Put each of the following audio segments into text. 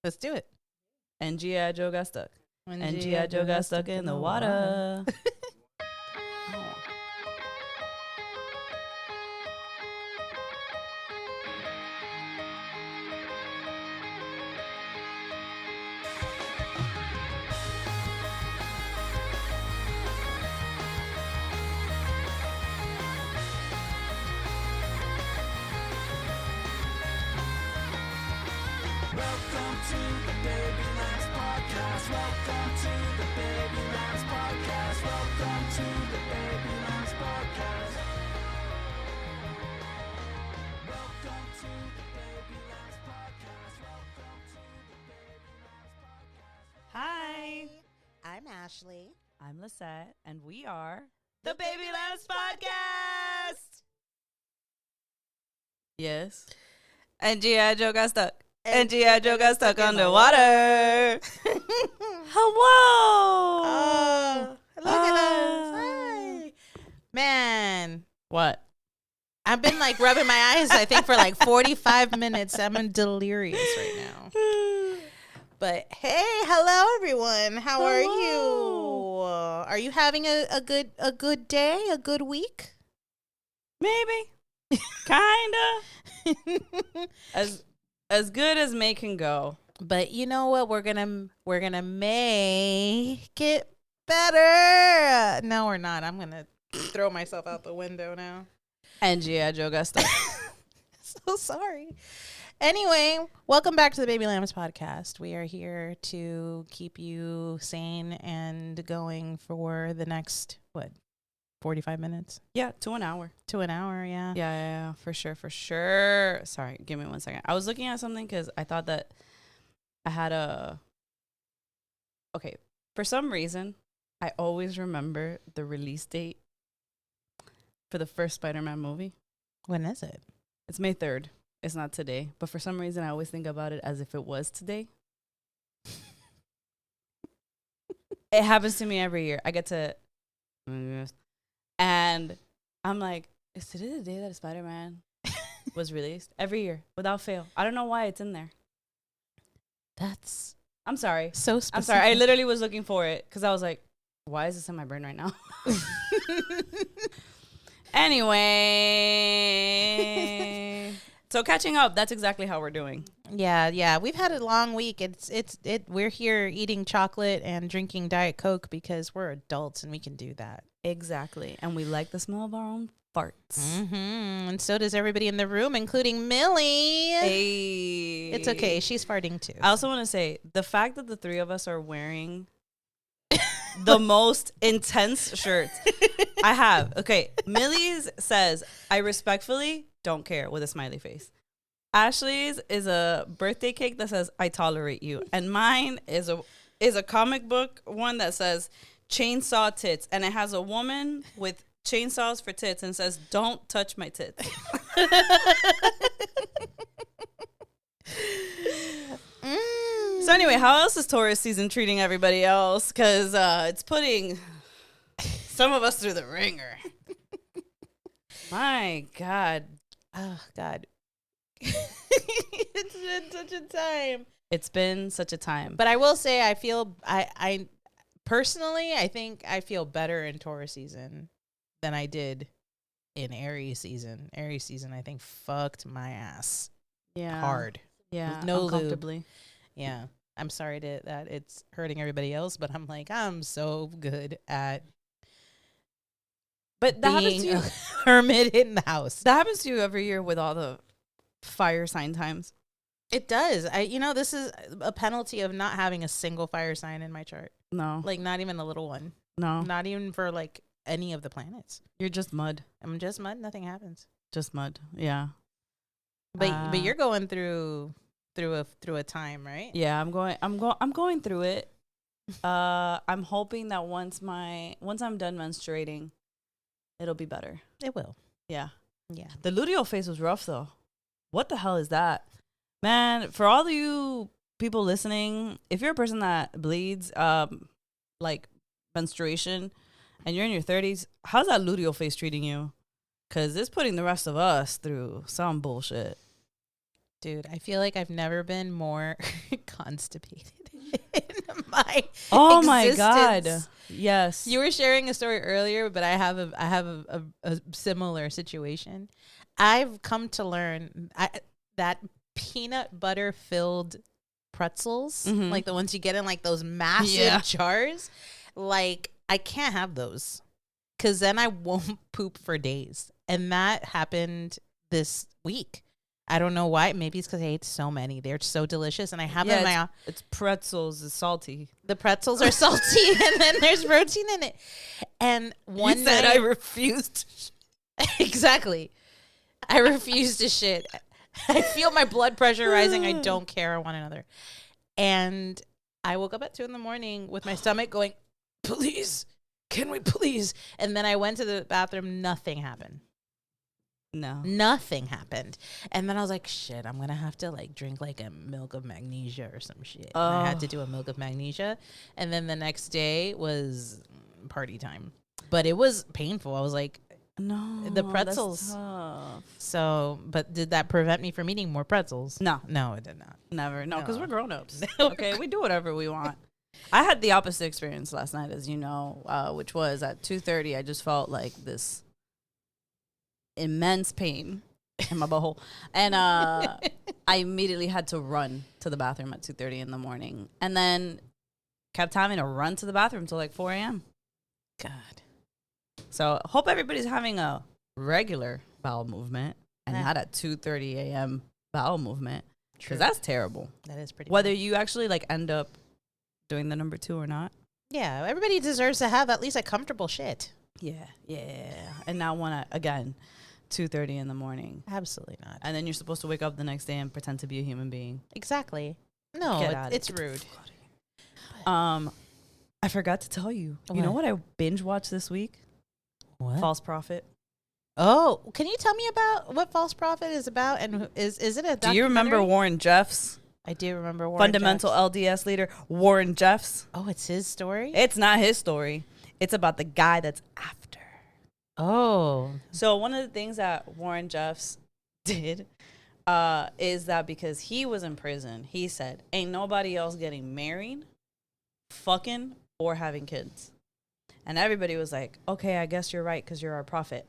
Let's do it. And G.I. Joe got stuck. And G.I. Joe got stuck in the water. Welcome to the Baby Lambs Podcast. Welcome to the Baby Lambs Podcast. Welcome to the Baby Lambs Podcast. Welcome to the Baby Lambs Podcast. Welcome to the Baby Lambs Podcast. Hi, I'm Ashley. I'm Lisette, and we are the Baby Lambs Podcast. Yes. And G.I. Joe got stuck. And G.I. Joe got stuck underwater. Hello. Look at us. Hi. Man, What? I've been like rubbing my eyes, I think, for like 45 minutes. I'm delirious right now. But hey, hello everyone. How are you? Are you having a good day, a good week? Maybe. Kinda. As good as May can go. But you know what? We're gonna make it better. No, we're not. I'm gonna throw myself out the window now. And G.I. Joe got stuck. So sorry. Anyway, welcome back to the Baby Lambs Podcast. We are here to keep you sane and going for the next 45 minutes Yeah, to an hour. to an hour. Yeah, for sure. Sorry, give me 1 second. I was looking at something because I thought that I had okay, for some reason, I always remember the release date for the first Spider-Man movie. When is it? It's May 3rd. It's not today. But for some reason, I always think about it as if it was today. It happens to me every year. I get to... And I'm like, is today the day that Spider-Man was released? Every year, without fail. I don't know why it's in there. That's I'm sorry. so specific. I'm sorry. I literally was looking for it because I was like, why is this in my brain right now? Anyway. So catching up, that's exactly how we're doing. Yeah. We've had a long week. We're here eating chocolate and drinking Diet Coke because we're adults and we can do that. Exactly. And we like the smell of our own farts. Mm-hmm. And so does everybody in the room, including Millie. Hey. It's okay. She's farting too. I also want to say the fact that the three of us are wearing the most intense shirts I have. Okay. Millie's says, I respectfully don't care, with a smiley face. Ashley's is a birthday cake that says, I tolerate you. And mine is a comic book one that says, chainsaw tits. And it has a woman with chainsaws for tits and says, don't touch my tits. So anyway, how else is Taurus season treating everybody else? Because it's putting some of us through the ringer. My God. Oh, God. It's been such a time. It's been such a time. But I will say I personally, I think I feel better in Taurus season than I did in Aries season. Aries season, I think, fucked my ass hard. Yeah, With no lube. uncomfortably. Yeah. I'm sorry that it's hurting everybody else, but I'm like, I'm so good at But that happens being to you. a hermit in the house. That happens to you every year with all the fire sign times. It does. This is a penalty of not having a single fire sign in my chart. No, Like, not even a little one. no, Not even for, like, any of the planets. you're just mud. I'm just mud. Nothing happens. Just mud. Yeah. But you're going through a time, right? Yeah, I'm going through it. I'm hoping that once I'm done menstruating, it'll be better. It will. Yeah. Yeah. The luteal phase was rough though. What the hell is that? Man, for all of you people listening, if you're a person that bleeds like menstruation and you're in your 30s, how's that luteal phase treating you? Because it's putting the rest of us through some bullshit. Dude, I feel like I've never been more constipated in my Oh my God. existence. Yes. You were sharing a story earlier, but I have a similar situation. I've come to learn that peanut butter filled pretzels, Mhm. like the ones you get in like those massive Yeah. jars, like I can't have those because then I won't poop for days. And that happened this week. I don't know why. Maybe it's because I ate so many. They're so delicious, and I have them in my. It's pretzels. It's salty. The pretzels are salty, and then there's protein in it. And one you said night, I refused. exactly. I refuse to shit. I feel my blood pressure rising. I don't care one another. And I woke up at 2 a.m. with my stomach going, please, can we please? And then I went to the bathroom. Nothing happened. No. Nothing happened. And then I was like, shit, I'm going to have to like drink like a milk of magnesia or some shit. And I had to do a milk of magnesia. And then the next day was party time. But it was painful. I was like, No. the pretzels. That's tough. So, but did that prevent me from eating more pretzels? No. No, it did not. Never. No, because No. we're grown-ups. Okay, we do whatever we want. I had the opposite experience last night, as you know, which was at 2:30. I just felt like this immense pain in my butthole, and I immediately had to run to the bathroom at 2:30 in the morning, and then kept having to run to the bathroom till like 4 a.m. God. So hope everybody's having a regular bowel movement and Yeah. not at 2:30 a.m. bowel movement, True. because that's terrible. That is pretty Whether bad. you actually like end up doing the number 2 or not. Yeah, everybody deserves to have at least a comfortable shit. Yeah, and not one at, again, 2:30 in the morning, Absolutely not. and then you're supposed to wake up the next day and pretend to be a human being. Exactly. No, Get outta it's here. rude. I forgot to tell you. You know what I binge watched this week? What? False Prophet. Oh, can you tell me about what False Prophet is about? And is it a Do you remember documentary? Warren Jeffs, I do remember Warren fundamental Jeffs. LDS leader? Warren Jeffs. Oh, it's his story? It's not his story. It's about the guy that's after. Oh. So one of the things that Warren Jeffs did is that because he was in prison, he said, ain't nobody else getting married, fucking, or having kids. And everybody was like, okay, I guess you're right because you're our prophet.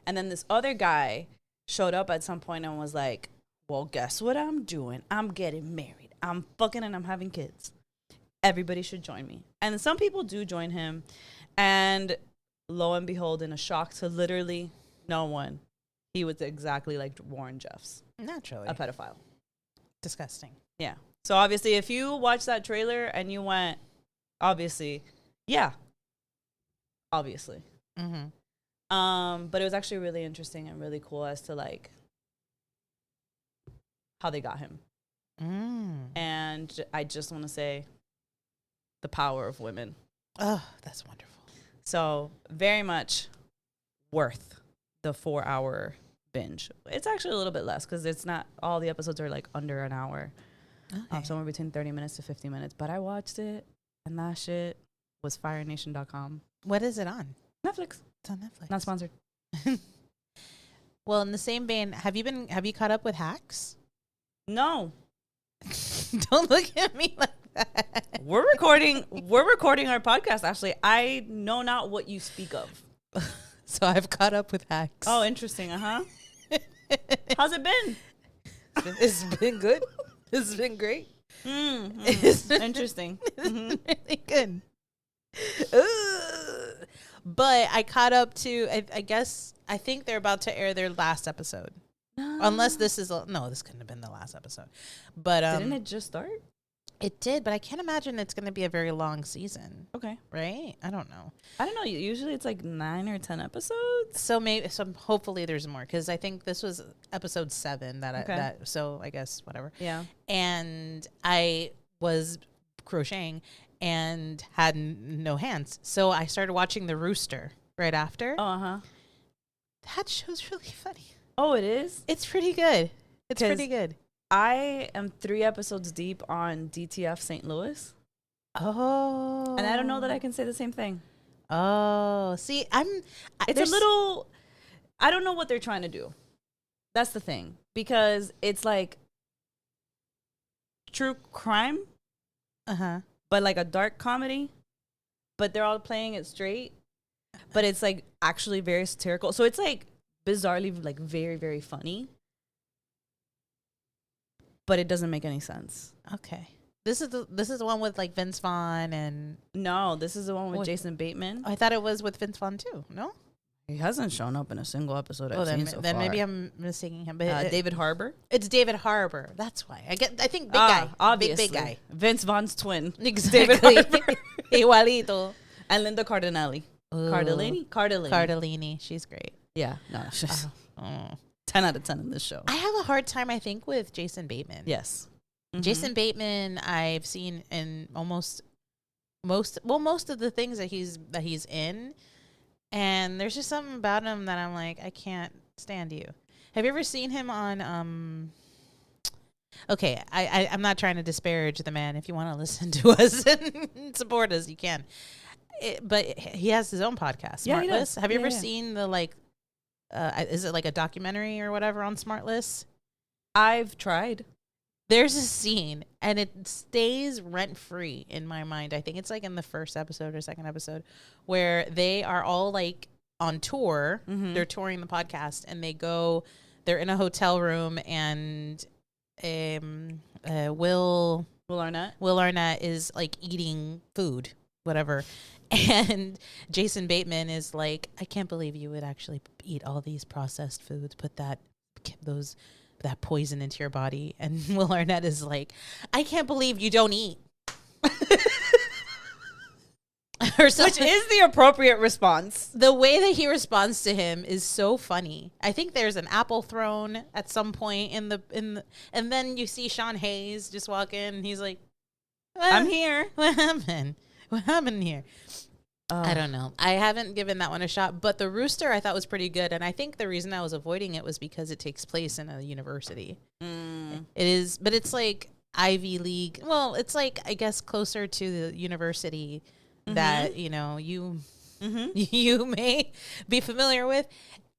And then this other guy showed up at some point and was like, well, guess what I'm doing? I'm getting married. I'm fucking and I'm having kids. Everybody should join me. And some people do join him. And lo and behold, in a shock to literally no one, he was exactly like Warren Jeffs, Naturally. a pedophile. Disgusting. Yeah. So obviously, if you watch that trailer and you went, obviously, yeah, obviously. Mm-hmm. But it was actually really interesting and really cool as to like how they got him. And I just want to say the power of women. Oh, that's wonderful. So very much worth the 4-hour binge. It's actually a little bit less because it's not all the episodes are like under an hour. Okay. Somewhere between 30 minutes to 50 minutes. But I watched it and that shit was firenation.com. What is it on? Netflix. It's on Netflix. Not sponsored. Well, in the same vein, have you caught up with Hacks? No. Don't look at me like that. We're recording our podcast, Ashley. I know not what you speak of. So I've caught up with Hacks. Oh, interesting. Uh-huh. How's it been? It's been good. It's been great. Interesting. It's really good. Ugh. But I caught up to, I think they're about to air their last episode. Unless this is, no, this couldn't have been the last episode. But Didn't it just start? It did, but I can't imagine it's going to be a very long season. Okay. Right? I don't know. I don't know. Usually it's like 9 or 10 episodes. So hopefully there's more, because I think this was episode 7 so I guess whatever. Yeah. And I was crocheting and had no hands. So I started watching The Rooster right after. Oh, uh-huh. That show's really funny. Oh, it is? It's pretty good. It's 'Cause pretty good. I am 3 episodes deep on DTF St. Louis. Oh. And I don't know that I can say the same thing. Oh. See, It's a little, I don't know what they're trying to do. That's the thing. Because it's like, true crime, but like a dark comedy. But they're all playing it straight. But it's like actually very satirical. So it's like bizarrely like very, very funny. But it doesn't make any sense. Okay. This is the one with like Vince Vaughn and No, this is the one with Jason Bateman. I thought it was with Vince Vaughn too. No. He hasn't shown up in a single episode I've then seen so then far. maybe I'm mistaking him. But David Harbour. it's David Harbour. That's why I think big guy, obviously. big guy. Vince Vaughn's twin. Exactly. Igualito. And Linda Cardellini. Cardellini. She's great. Yeah, no, she's Oh. 10 out of 10 in this show. I have a hard time, I think, with Jason Bateman. Yes. Jason Bateman, I've seen in most of the things that he's in, and there's just something about him that I'm like, I can't stand you. Have you ever seen him on? Okay, I'm not trying to disparage the man. If you want to listen to us and support us, you can. But he has his own podcast, Yeah, he Smartless. does. Have you ever Yeah. seen the like? Is it like a documentary or whatever on Smartless? I've tried. There's a scene, and it stays rent-free in my mind. I think it's like in the first episode or second episode, where they are all like on tour. They're touring the podcast, and they're in a hotel room, and Will Arnett is like eating food, whatever. And Jason Bateman is like, I can't believe you would actually eat all these processed foods, put that poison into your body. And Will Arnett is like, I can't believe you don't eat. Or Which is the appropriate response. The way that he responds to him is so funny. I think there's an apple thrown at some point in the and then you see Sean Hayes just walk in and he's like, I'm here. What happened? What happened here? I don't know. I haven't given that one a shot, but the Rooster I thought was pretty good, and I think the reason I was avoiding it was because it takes place in a university. It is, but it's like Ivy League. Well, it's like I guess closer to the university that you may be familiar with,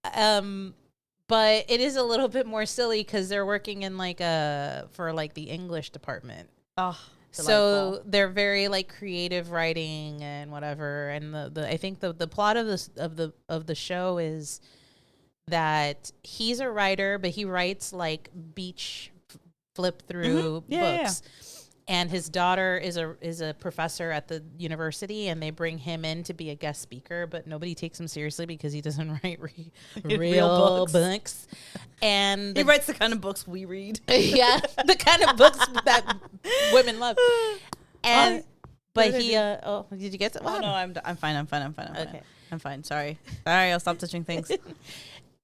but it is a little bit more silly because they're working in like for like the English department. Oh. So they're very like creative writing and whatever, and the I think the plot of the show is that he's a writer, but he writes like beach flip through books, and his daughter is a professor at the university, and they bring him in to be a guest speaker, but nobody takes him seriously because he doesn't write real books. And he writes the kind of books we read. Yeah, the kind of books that women love. And but he did you get to? Oh no, I'm fine. Okay. I'm fine. Sorry, I'll stop touching things.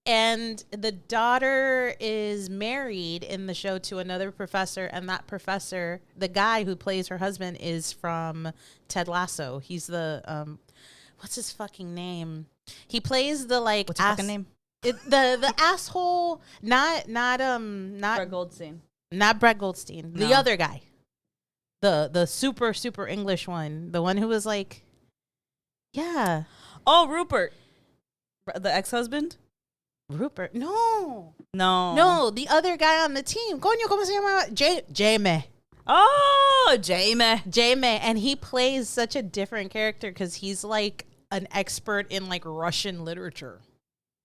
And the daughter is married in the show to another professor, and that professor, the guy who plays her husband, is from Ted Lasso. He's the what's his fucking name? He plays the like what's his fucking name? The asshole, not Brett Goldstein. Not Brett Goldstein. No. The other guy. The super English one. The one who was like, yeah. Oh, Rupert. The ex-husband? Rupert. No. No. The other guy on the team. Coño, ¿cómo se llama? Jamie. Oh, Jamie. And he plays such a different character because he's like an expert in like Russian literature.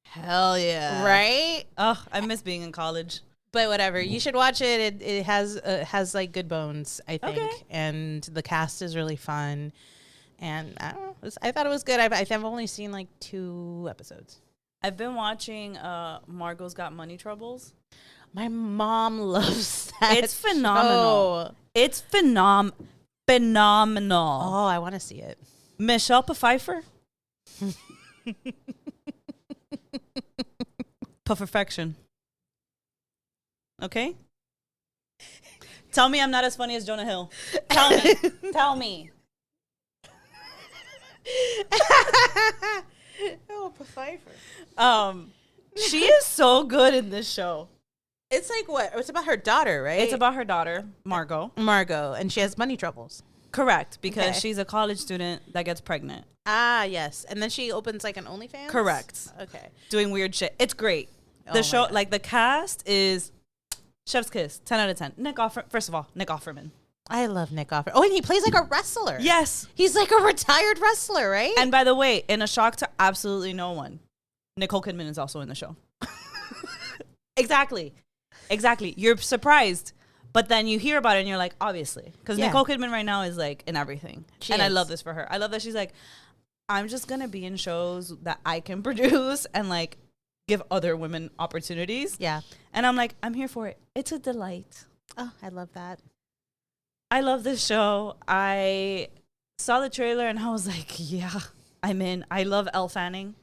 Hell yeah. Right? Oh, I miss being in college. But whatever, you should watch it. It has like good bones, I think, and the cast is really fun. And I don't know, I thought it was good. I've only seen like 2 episodes. I've been watching Margot's Got Money Troubles. My mom loves that. It's phenomenal. show. It's phenomenal. Oh, I want to see it. Michelle Pfeiffer. Perfection. Okay? Tell me I'm not as funny as Jonah Hill. Tell me. Tell me. Oh, Pfeiffer. She is so good in this show. It's like what? It's about her daughter, right? It's about her daughter, Margot. And she has money troubles. Correct, because Okay. she's a college student that gets pregnant. Ah, yes. And then she opens like an OnlyFans? Correct. Okay. Doing weird shit. It's great. Oh The my show, God. like the cast is Chef's kiss. 10 out of 10. First of all, Nick Offerman. I love Nick Offer. Oh, and he plays like a wrestler. Yes. He's like a retired wrestler, right? And by the way, in a shock to absolutely no one, Nicole Kidman is also in the show. Exactly. You're surprised, but then you hear about it and you're like, obviously. Because Nicole Kidman right now is like in everything. I love this for her. I love that she's like, I'm just going to be in shows that I can produce and like give other women opportunities. Yeah. And I'm like, I'm here for it. It's a delight. Oh, I love that. I love this show. I saw the trailer and I was like, yeah, I'm in. I love Elle Fanning.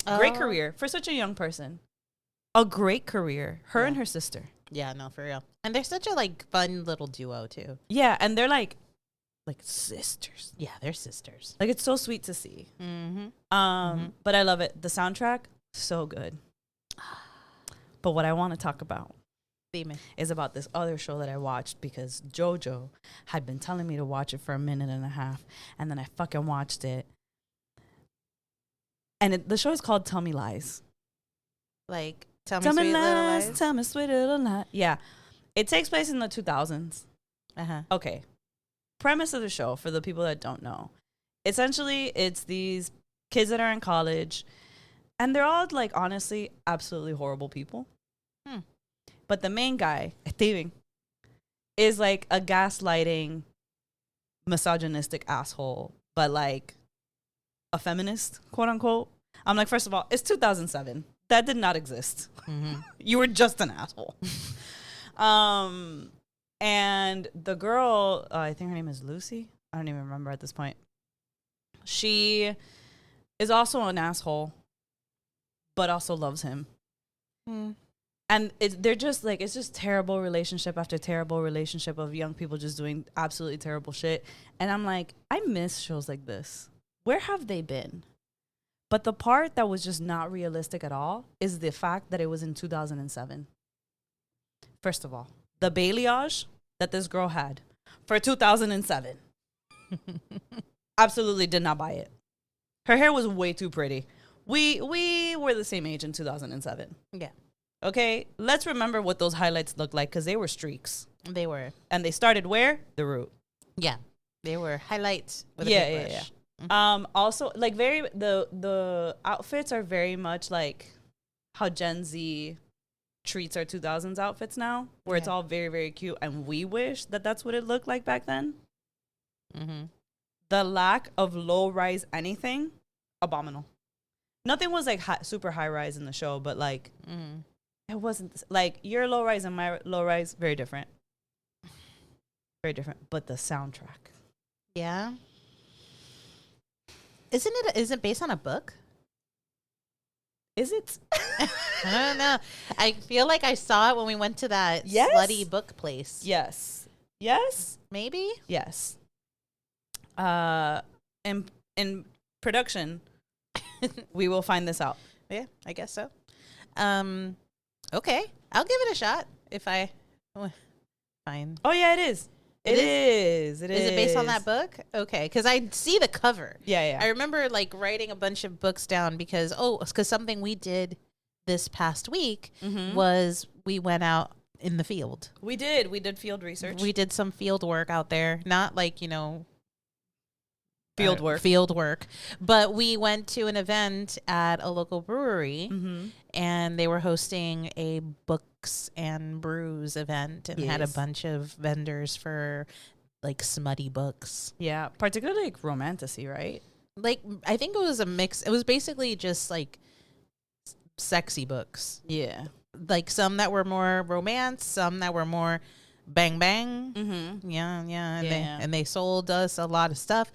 Great career for such a young person. A great career. Her and her sister. Yeah, no, for real. And they're such a like fun little duo too. Yeah, and they're like sisters. Yeah, they're sisters. Like it's so sweet to see. But I love it. The soundtrack, so good. But what I want to talk about is about this other show that I watched because JoJo had been telling me to watch it for a minute and a half, and then I fucking watched it. And the show is called Tell Me Lies. Like, tell me sweet little lies. Tell me sweet little lies. Yeah. It takes place in the 2000s. Uh-huh. Okay. Premise of the show, for the people that don't know. Essentially, it's these kids that are in college, and they're all, like, honestly, absolutely horrible people. But the main guy, Steven, is, like, a gaslighting, misogynistic asshole, but, like, a feminist, quote unquote. I'm like, first of all, it's 2007. That did not exist. You were just an asshole. And the girl, I think her name is Lucy. I don't even remember at this point. She is also an asshole, but also loves him. And they're just like, it's just terrible relationship after terrible relationship of young people just doing absolutely terrible shit. And I'm like, I miss shows like this. Where have they been? But the part that was just not realistic at all is the fact that it was in 2007. First of all, the balayage that this girl had for 2007. Absolutely did not buy it. Her hair was way too pretty. We were the same age in 2007. Yeah. Okay, let's remember what those highlights looked like because they were streaks. They were. And they started where? The root. Yeah. They were highlights with a big brush. Also, like the outfits are very much like how Gen Z treats our 2000s outfits now, where it's all very, very cute, and we wish that that's what it looked like back then. The lack of low-rise anything, abominable. Nothing was like super high-rise in the show, but like it wasn't like your low-rise and my low-rise, very different. Very different. But the soundtrack. Yeah. Is it based on a book? Is it? I don't know. I feel like I saw it when we went to that slutty book place. Yes. Yes. Maybe? Yes. In production, we will find this out. Yeah, I guess so. Okay. I'll give it a shot if I find. Oh yeah, it is. It is. It is. Is it based on that book? Okay, because I see the cover. Yeah. I remember like writing a bunch of books down because something we did this past week was we went out in the field. We did field research. We did some field work out there, not like field work, but we went to an event at a local brewery, and they were hosting a books and brews event and had a bunch of vendors for like smutty books. Yeah, particularly like romantasy, right? Like I think it was a mix. It was basically just like sexy books. Yeah, like some that were more romance, some that were more bang bang. Yeah, and they sold us a lot of stuff.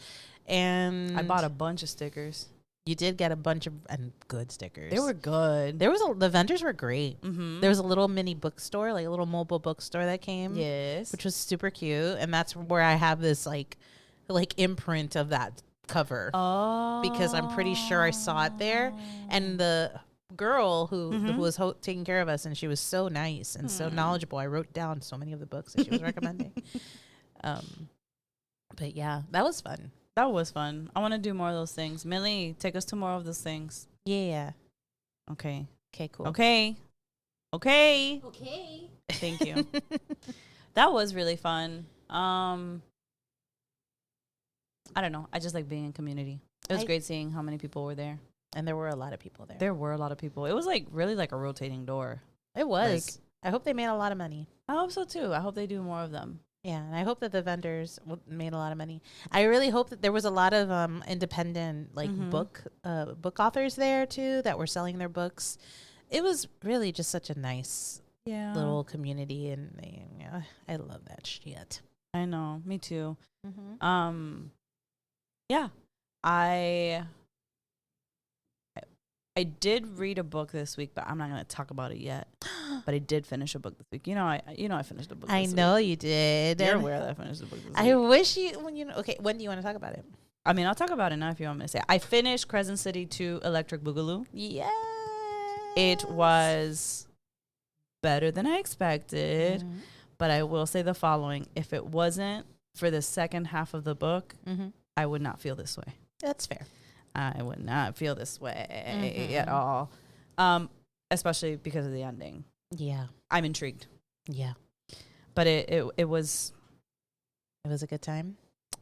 And I bought a bunch of stickers. You did get a bunch of and good stickers. They were good. The vendors were great. There was a little mini bookstore, like a little mobile bookstore that came. Yes, which was super cute, and that's where I have this like imprint of that cover. Oh, because I'm pretty sure I saw it there. And the girl who was taking care of us, and she was so nice and so knowledgeable. I wrote down so many of the books that she was recommending. But yeah, that was fun. That was fun. I want to do more of those things. Millie, take us to more of those things. Yeah. Okay. Okay, cool. Okay. Okay. Okay. Thank you. That was really fun. I don't know. I just like being in community. It was great seeing how many people were there. And there were a lot of people there. There were a lot of people. It was like really like a rotating door. It was. Like, I hope they made a lot of money. I hope so too. I hope they do more of them. Yeah, and I hope that the vendors made a lot of money. I really hope that there was a lot of independent like book authors there too that were selling their books. It was really just such a nice little community, and I love that shit. I know, me too. Mm-hmm. Yeah, I did read a book this week, but I'm not going to talk about it yet. But I did finish a book this week. I finished a book. I know you did. You're aware that I finished a book this week. I wish you okay. When do you want to talk about it? I mean, I'll talk about it now if you want me to say it. I finished Crescent City 2 Electric Boogaloo. Yes. It was better than I expected, but I will say the following. If it wasn't for the second half of the book, I would not feel this way. That's fair. I would not feel this way at all, especially because of the ending. Yeah. I'm intrigued. Yeah. But it was... It was a good time?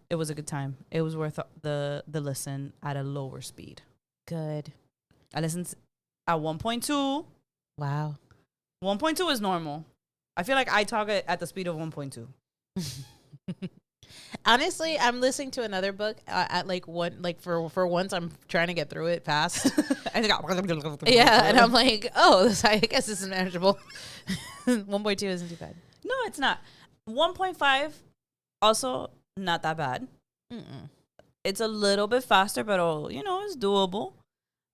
It was a good time. It was worth the listen at a lower speed. Good. I listened at 1.2. Wow. 1.2 is normal. I feel like I talk at the speed of 1.2. Honestly, I'm listening to another book at like one, like for once I'm trying to get through it fast. Yeah, and I'm like, oh, I guess this is manageable. 1.2 isn't too bad. No, it's not. 1.5 also not that bad. It's a little bit faster, but it's doable.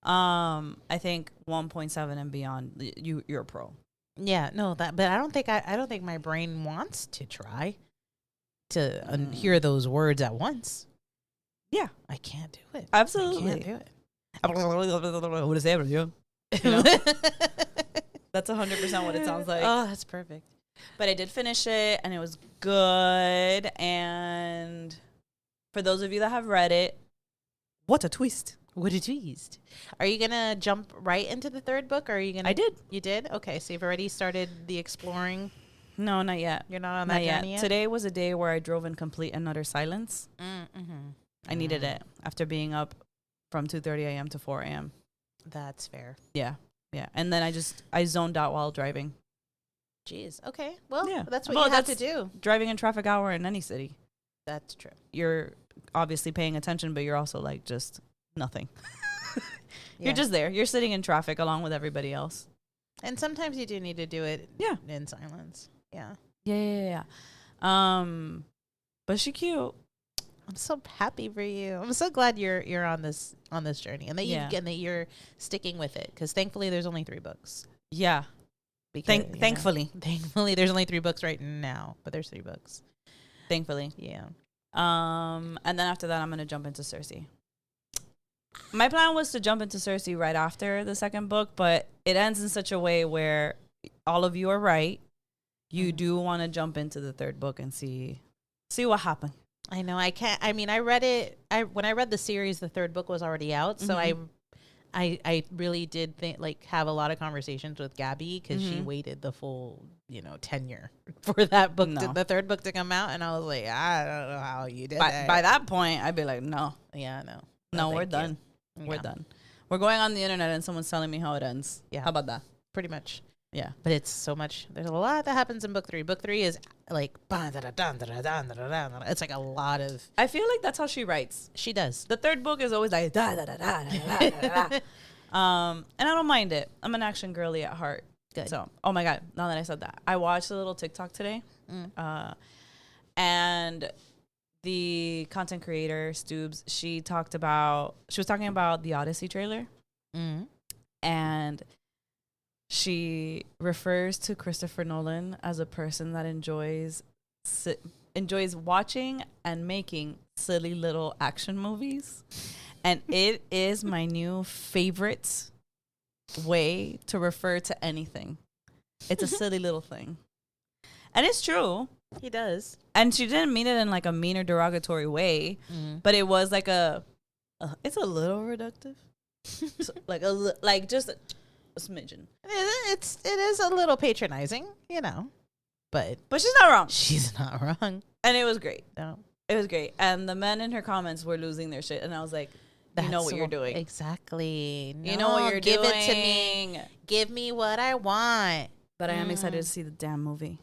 I think 1.7 and beyond, you're a pro. Yeah, no, but I don't think my brain wants to try to hear those words at once. Yeah, I can't do it. Absolutely, I can't do it. That's 100% what it sounds like. Oh, that's perfect. But I did finish it, and it was good. And for those of you that have read it, what a twist! What a twist! Are you gonna jump right into the third book, or are you gonna? I did. You did? Okay, so you've already started the exploring. No, not yet. You're not on that journey yet? Today was a day where I drove in complete and utter silence. I needed it after being up from 2:30 a.m. to 4 a.m. That's fair. Yeah. And then I zoned out while driving. Jeez. Okay. Well, yeah. that's what you have to do. Driving in traffic hour in any city. That's true. You're obviously paying attention, but you're also like just nothing. Yeah. You're just there. You're sitting in traffic along with everybody else. And sometimes you do need to do it in silence. Yeah. Yeah. But she cute. I'm so happy for you. I'm so glad you're on this journey, and that you're sticking with it, because thankfully there's only 3 books. Yeah. Because, thankfully there's only 3 books right now, but there's 3 books. Thankfully. Yeah. And then after that I'm gonna jump into Cersei. My plan was to jump into Cersei right after the second book, but it ends in such a way where all of you are right. You do want to jump into the third book and see what happened. I know. I can't. I mean, I read it. When I read the series, the third book was already out, so I really did have a lot of conversations with Gabby, because she waited the full 10 year for that book, the third book to come out, and I was like, I don't know how you did that. By that point, I'd be like, no. Yeah, no. No, we're done. We're done. We're going on the internet and someone's telling me how it ends. Yeah. How about that? Pretty much. Yeah. But it's so much. There's a lot that happens in book 3. Book 3 is like, it's like a lot of. I feel like that's how she writes. She does. The third book is always like, da, da, da, da, da, da, da, da. And I don't mind it. I'm an action girly at heart. Good. So, oh my God, now that I said that, I watched a little TikTok today. And the content creator, Stoobs, she was talking about the Odyssey trailer. And she refers to Christopher Nolan as a person that enjoys watching and making silly little action movies. And it is my new favorite way to refer to anything. It's a silly little thing. And it's true. He does. And she didn't mean it in like a mean or derogatory way, but it was like it's a little reductive. So, a smidgen. It is a little patronizing, but But she's not wrong. she's not wrong. And it was great. No. It was great. And the men in her comments were losing their shit. And I was like, you know what you're doing. Exactly. You know what you're give doing. Give it to me. Give me what I want. But I am excited to see the damn movie.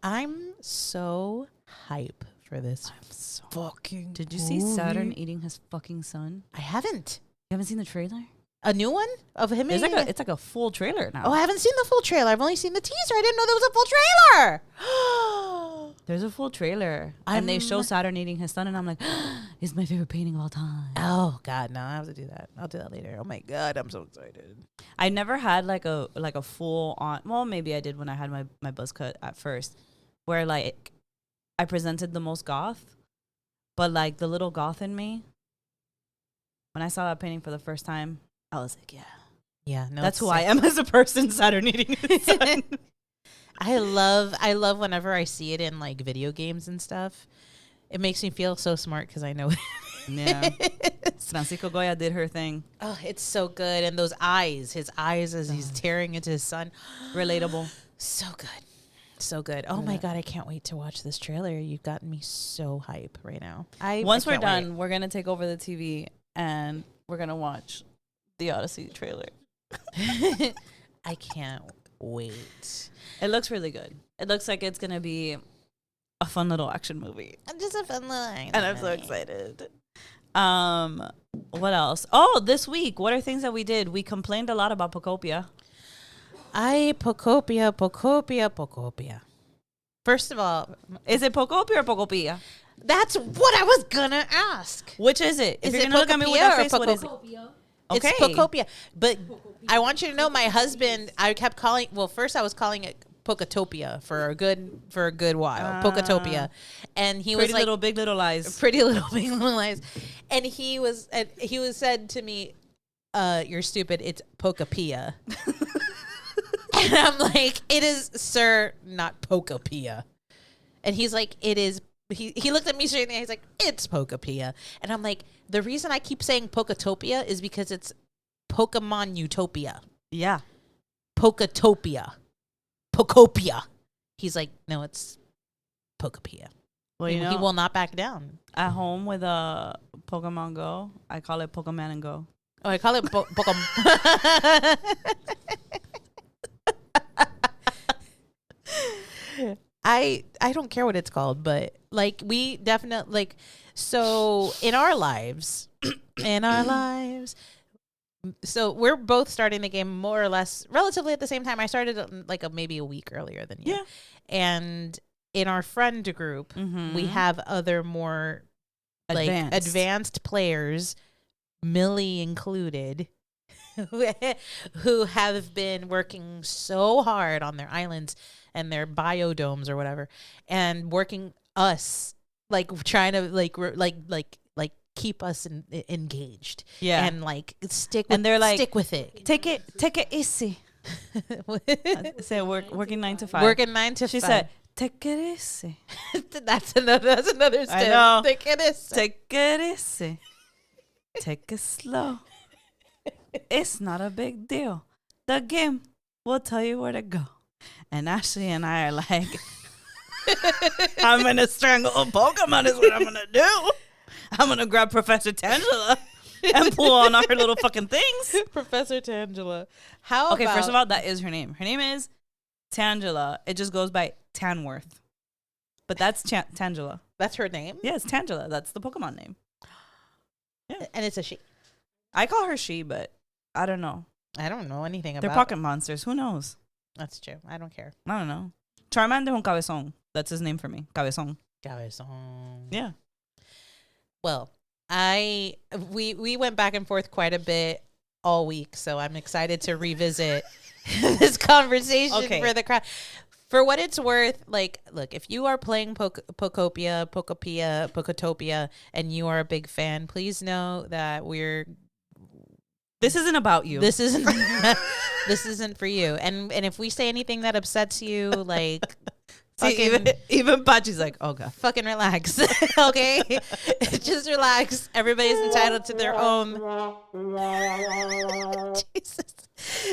I'm so hype for this. I'm so fucking. Did you see Saturn eating his fucking son? I haven't. You haven't seen the trailer? A new one of him It's eating like it? it's like a full trailer now. Oh, I haven't seen the full trailer. I've only seen the teaser. I didn't know there was a full trailer. There's a full trailer. And they show Saturn eating his son, and I'm like, it's my favorite painting of all time. Oh God, no! I have to do that. I'll do that later. Oh my God, I'm so excited. I never had like a full on. Well, maybe I did when I had my buzz cut at first, where like I presented the most goth, but like the little goth in me. When I saw that painting for the first time, I was like, Yeah, no, that's who I am as a person. Saturn eating his son. I love whenever I see it in like video games and stuff. It makes me feel so smart because I know it. Yeah. Francisco Goya did her thing. Oh, it's so good. And those eyes, his eyes as he's tearing into his son. Relatable. So good. So good. Oh my God, I can't wait to watch this trailer. You've gotten me so hype right now. Once we're done, we're going to take over the TV and we're going to watch the Odyssey trailer. I can't wait. It looks really good. It looks like it's going to be a fun little action movie. Just a fun line. And I'm so excited. What else? Oh, this week, what are things that we did? We complained a lot about Pokopia. Pokopia. First of all, Is it Pokopia or Pokopia? that's what I was gonna ask. Which is it? Is If you're it gonna look at me with that Pokopia or face, what is it? Okay. It's Pokopia. But I want you to know, my husband, I kept calling. Well, first I was calling it Pokotopia for a good while. Pokotopia, and he Pretty was like, Little Big Little Lies. Pretty Little Big Little Lies, and he was said to me, "You're stupid. It's Pokopia." And I'm like, "It is, sir, not Pokopia." And he's like, "It is." He looked at me straight in the eye. He's like, "It's Pokopia." And I'm like, the reason I keep saying Pokotopia is because it's Pokemon Utopia. Yeah. Pokotopia. Pokopia. He's like, no, it's Pokopia. Well, you know, he will not back down. at home with a Pokemon Go, I call it Pokemon and Go. Oh, I call it Pokemon. I don't care what it's called, but like we definitely like, so in our lives, so we're both starting the game more or less relatively at the same time. I started like maybe a week earlier than you. Yeah. And in our friend group, we have other more like advanced players, Millie included, who have been working so hard on their islands and their biodomes or whatever, and working us, like trying to like keep us engaged. Yeah. And like stick with, And they're like, stick with it. Take it easy. Say working 9 to 5. Working 9 to 5. She said, take it easy. that's another step. I know. Take it easy. Take it easy. Take it slow. It's not a big deal. The game will tell you where to go. And Ashley and I are like, I'm going to strangle a Pokemon is what I'm going to do. I'm going to grab Professor Tangela and pull on our little fucking things. Professor Tangela. How Okay, about, first of all, that is her name. Her name is Tangela. It just goes by Tanworth. But that's Tangela. that's her name? Yeah, it's Tangela. That's the Pokemon name. Yeah. And it's a she. I call her she, but I don't know. I don't know anything They're about pocket monsters. Who knows? That's true. I don't care. I don't know. Charmander un cabezón. That's his name for me. Cabezón. Cabezón. Yeah. Well, we went back and forth quite a bit all week, so I'm excited to revisit this conversation for the crowd. For what it's worth, like, look, if you are playing Pokopia, Pokotopia, and you are a big fan, please know that This isn't about you. this isn't this isn't for you. And if we say anything that upsets you, like, See, even Pachi's like, oh god. fucking relax, okay? Just relax. Everybody's entitled to their own. Jesus.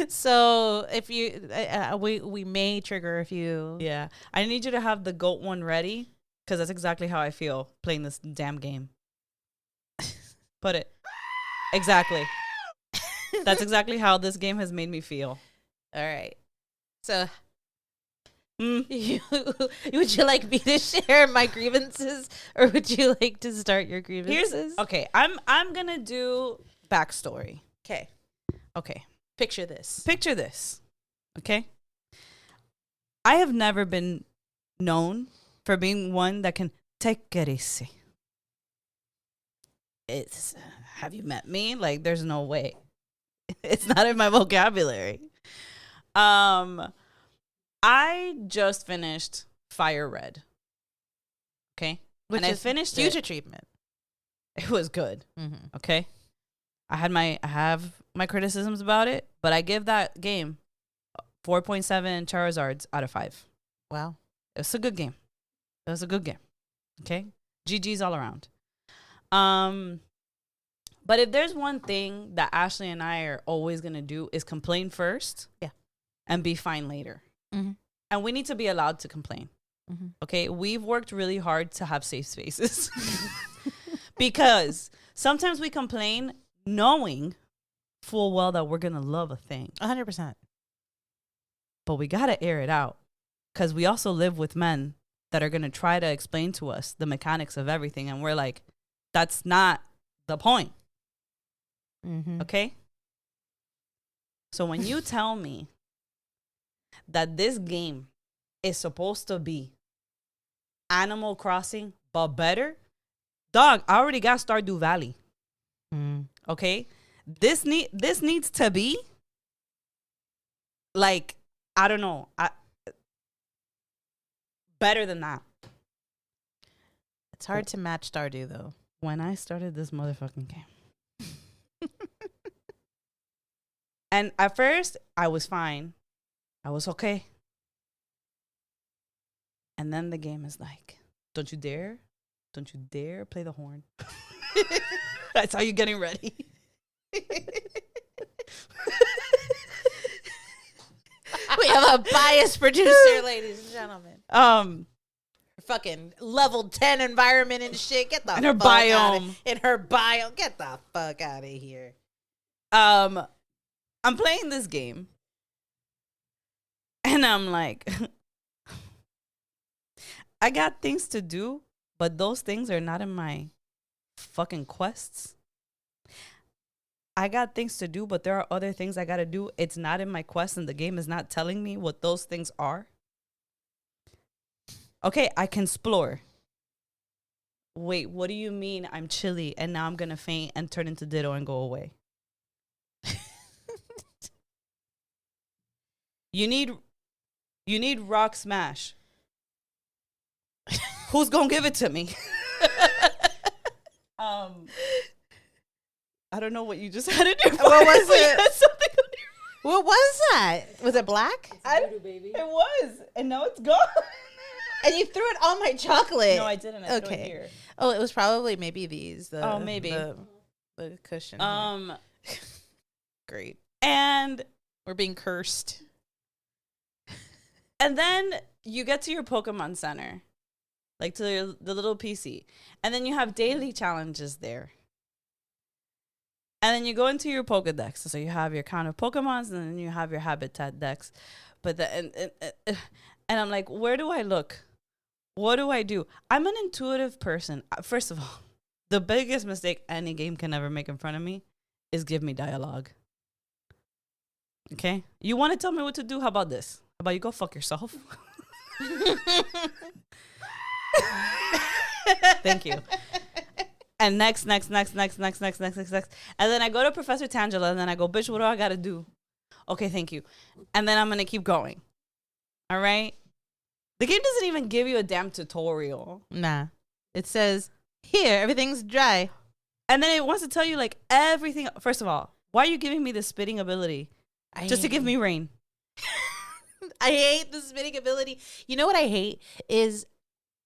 So if you, we may trigger a few. Yeah. I need you to have the GOAT one ready because that's exactly how I feel playing this damn game. Put it. Exactly. That's exactly how this game has made me feel. All right. So, would you like me to share my grievances, or would you like to start your grievances? Okay. I'm gonna do backstory. Okay. Okay. Picture this. Picture this. Okay. I have never been known for being one that can take it easy. It's have you met me? Like, there's no way. It's not in my vocabulary. I just finished Fire Red. Okay. Which and I is finished future it. treatment. It was good. Mm-hmm. Okay. I have my criticisms about it, but I give that game 4.7 Charizards out of 5. Wow. It's a good game. It was a good game. Okay. GG's all around. But if there's one thing that Ashley and I are always going to do is complain first. Yeah. And be fine later. Mm-hmm. And we need to be allowed to complain. Mm-hmm. Okay. We've worked really hard to have safe spaces because sometimes we complain knowing full well that we're going to love a thing. 100%. But we got to air it out because we also live with men that are going to try to explain to us the mechanics of everything. And we're like, that's not the point. Mm-hmm. Okay? So when you tell me that this game is supposed to be Animal Crossing, but better, dog, I already got Stardew Valley. Mm. Okay? This needs to be like, I don't know, better than that. It's hard to match Stardew, though. When I started this motherfucking game. And at first, I was fine. I was okay. And then the game is like, don't you dare play the horn. That's how you're getting ready. We have a biased producer, ladies and gentlemen. Fucking level 10 environment and shit. Get the in her fuck outta- biome. In her biome. Get the fuck out of here. I'm playing this game. And I'm like, I got things to do, but those things are not in my fucking quests. I got things to do, but there are other things I got to do. It's not in my quest, and the game is not telling me what those things are. Okay, I can explore. Wait, what do you mean I'm chilly and now I'm going to faint and turn into Ditto and go away? You need Rock Smash. Who's going to give it to me? I don't know what you just had in your voice. What was You it? had something on your- What was that? Was it black? It was, and now it's gone. And you threw it on my chocolate. No, I didn't. I threw it Okay. here. Oh, it was probably maybe these. Maybe. The cushion. Great. And We're being cursed. then you get to your Pokemon Center, like to the little PC, and then you have daily challenges there. And then you go into your Pokedex. So you have your count of Pokemons, and then you have your Habitat Dex. But and I'm like, where do I look? What do I do? I'm an intuitive person. First of all, the biggest mistake any game can ever make in front of me is give me dialogue. Okay? You want to tell me what to do? How about this? How about you go fuck yourself? Thank you. And next. And then I go to Professor Tangela, and then I go, bitch, what do I got to do? Okay, thank you. And then I'm going to keep going. All right? The game doesn't even give you a damn tutorial. Nah. It says, here, everything's dry. And then it wants to tell you, like, everything. First of all, why are you giving me the spitting ability? Just to give me rain. I hate the spitting ability. You know what I hate is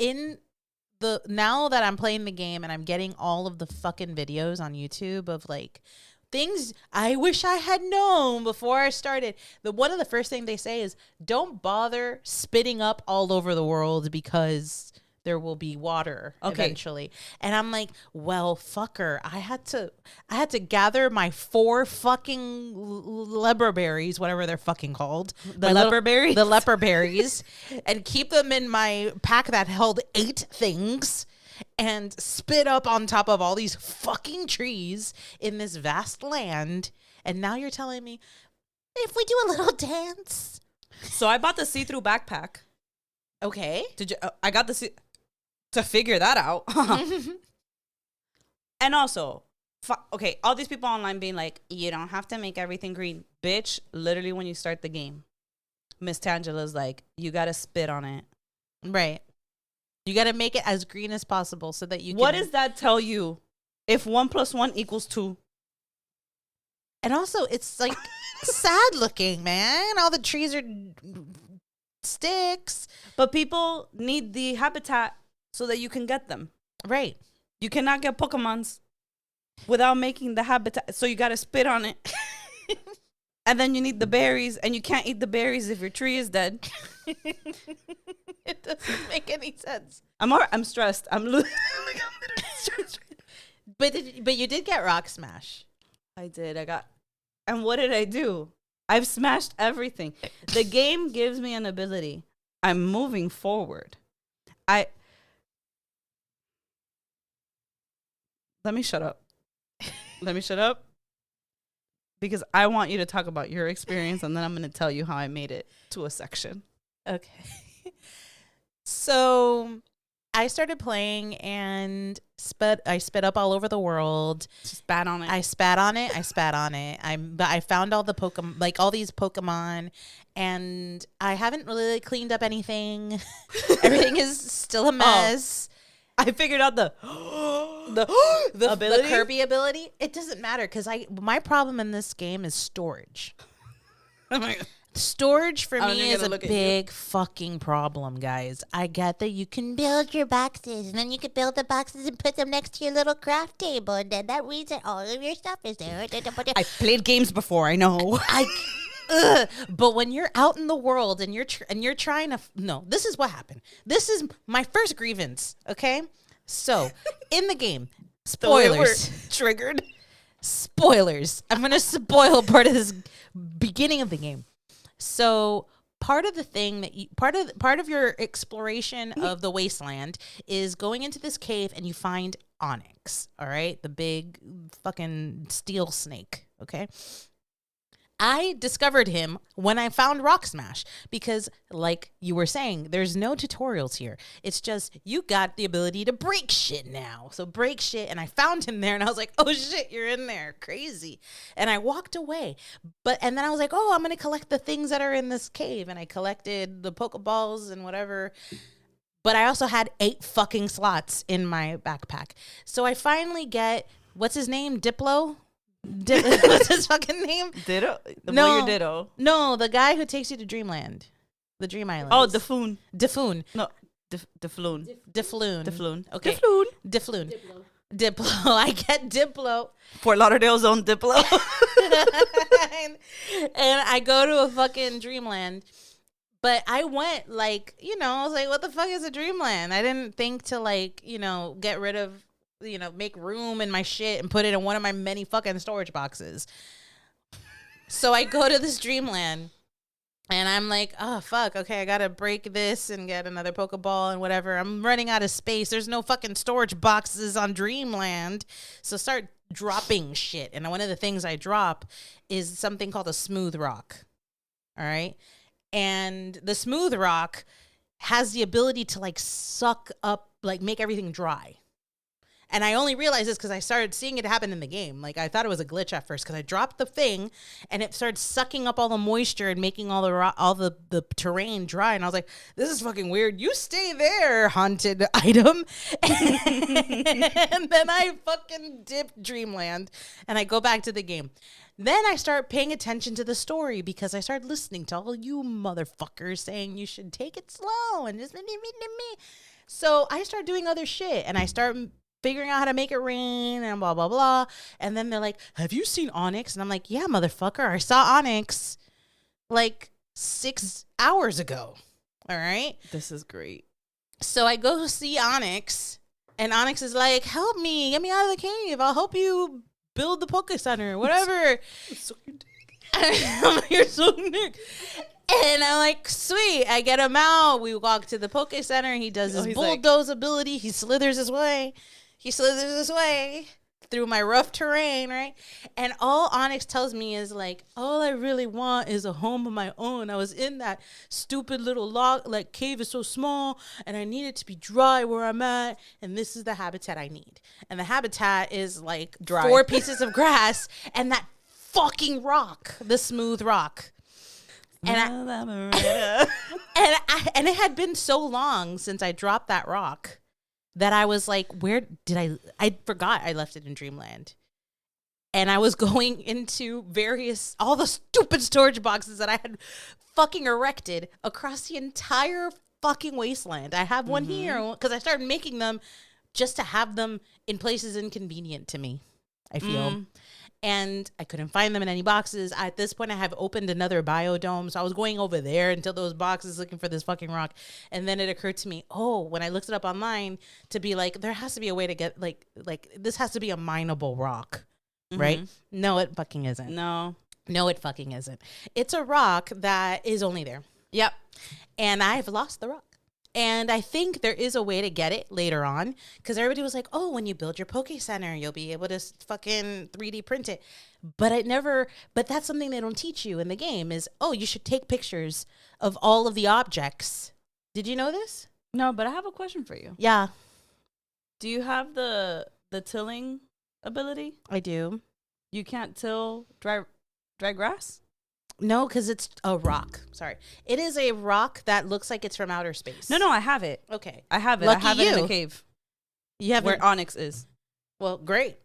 now that I'm playing the game and I'm getting all of the fucking videos on YouTube of like things I wish I had known before I started. One of the first things they say is don't bother spitting up all over the world because there will be water eventually. And I'm like, well, fucker, I had to gather my 4 fucking leper berries, whatever they're fucking called. The leper berries? The leper berries, and keep them in my pack that held 8 things and spit up on top of all these fucking trees in this vast land. And now you're telling me if we do a little dance. So I bought the see-through backpack. Okay. Did you? I got the to figure that out. And also, okay, all these people online being like, you don't have to make everything green. Bitch, literally when you start the game, Miss Tangela's like, you got to spit on it. Right. You got to make it as green as possible so that you can. What does that tell you? If 1 + 1 = 2. And also, it's like sad looking, man. All the trees are sticks. But people need the habitat so that you can get them. Right. You cannot get Pokemons without making the habitat. So you got to spit on it. And then you need the berries, and you can't eat the berries if your tree is dead. It doesn't make any sense. I'm stressed. I'm literally stressed. But you did get Rock Smash. I did. And what did I do? I've smashed everything. The game gives me an ability. I'm moving forward. Let me shut up. Because I want you to talk about your experience, and then I'm going to tell you how I made it to a section. Okay. So I started playing and I spit up all over the world. Spat on it. I spat on it. But I found all the Pokemon, like all these Pokemon, and I haven't really cleaned up anything. Everything is still a mess. I figured out the ability? The Kirby ability. It doesn't matter because my problem in this game is storage. Oh my God. Storage for Oh, me you're is a gonna look at big fucking problem, guys. I get that you can build your boxes, and then you can build the boxes and put them next to your little craft table, and then that means that all of your stuff is there. I played games before. I know. But when you're out in the world and you're trying to no, this is what happened. This is my first grievance. Okay, so in the game, spoilers Triggered. Spoilers. I'm gonna spoil part of this beginning of the game. So part of the thing that part of your exploration of the wasteland is going into this cave and you find Onyx. All right, the big fucking steel snake. Okay. I discovered him when I found Rock Smash because, like you were saying, there's no tutorials here. It's just you got the ability to break shit now. So break shit, and I found him there, and I was like, "Oh shit, you're in there, crazy!" And I walked away, and then I was like, "Oh, I'm gonna collect the things that are in this cave," and I collected the Pokeballs and whatever. But I also had 8 fucking slots in my backpack, so I finally get what's his name, Diplo. What's his fucking name? Ditto? No. Ditto. No, the guy who takes you to Dreamland. The Dream Island. Oh, Defoon. Defloon. No, Defloon. Defloon. Defloon. Okay. Defloon. Defloon. Diplo. I get Diplo. Fort Lauderdale's own Diplo. and I go to a fucking Dreamland. But I went I was like, what the fuck is a Dreamland? I didn't think to get rid of make room in my shit and put it in one of my many fucking storage boxes. So I go to this Dreamland and I'm like, oh, fuck. Okay, I got to break this and get another Pokeball and whatever. I'm running out of space. There's no fucking storage boxes on Dreamland. So start dropping shit. And one of the things I drop is something called a smooth rock. All right. And the smooth rock has the ability to suck up, make everything dry. And I only realized this because I started seeing it happen in the game. I thought it was a glitch at first because I dropped the thing and it started sucking up all the moisture and making all the terrain dry. And I was like, this is fucking weird. You stay there, haunted item. And then I fucking dip Dreamland and I go back to the game. Then I start paying attention to the story because I started listening to all you motherfuckers saying you should take it slow and just me. So I start doing other shit and I start figuring out how to make it rain and blah, blah, blah. And then they're like, have you seen Onyx? And I'm like, yeah, motherfucker. I saw Onyx like 6 hours ago. All right. This is great. So I go see Onyx, and Onyx is like, help me, get me out of the cave. I'll help you build the Poke Center, whatever. You're so Nick. And I'm like, sweet. I get him out. We walk to the Poke Center. He does his bulldoze ability. He slithers his way. Through my rough terrain, right? And all Onyx tells me is like, all I really want is a home of my own. I was in that stupid little log, like cave is so small, and I need it to be dry where I'm at, and this is the habitat I need. And the habitat is like dry. 4 pieces of grass and that fucking rock, the smooth rock. And and it had been so long since I dropped that rock that I was like, where did I forgot I left it in Dreamland. And I was going into all the stupid storage boxes that I had fucking erected across the entire fucking wasteland. I have one here because I started making them just to have them in places inconvenient to me, I feel. And I couldn't find them in any boxes. At this point, I have opened another biodome. So I was going over there into those boxes looking for this fucking rock. And then it occurred to me, when I looked it up online, to be like, there has to be a way to get, like this has to be a mineable rock, right? No, it fucking isn't. No, it fucking isn't. It's a rock that is only there. Yep. And I've lost the rock. And I think there is a way to get it later on, because everybody was like, oh, when you build your Poke Center, you'll be able to fucking 3D print it. But that's something they don't teach you in the game is, you should take pictures of all of the objects. Did you know this? No, but I have a question for you. Yeah. Do you have the tilling ability? I do. You can't till dry grass? No, because it's a rock. Sorry. It is a rock that looks like it's from outer space. No, I have it. Okay. I have it. Lucky I have it in the cave. You have where Onyx is. Well, great.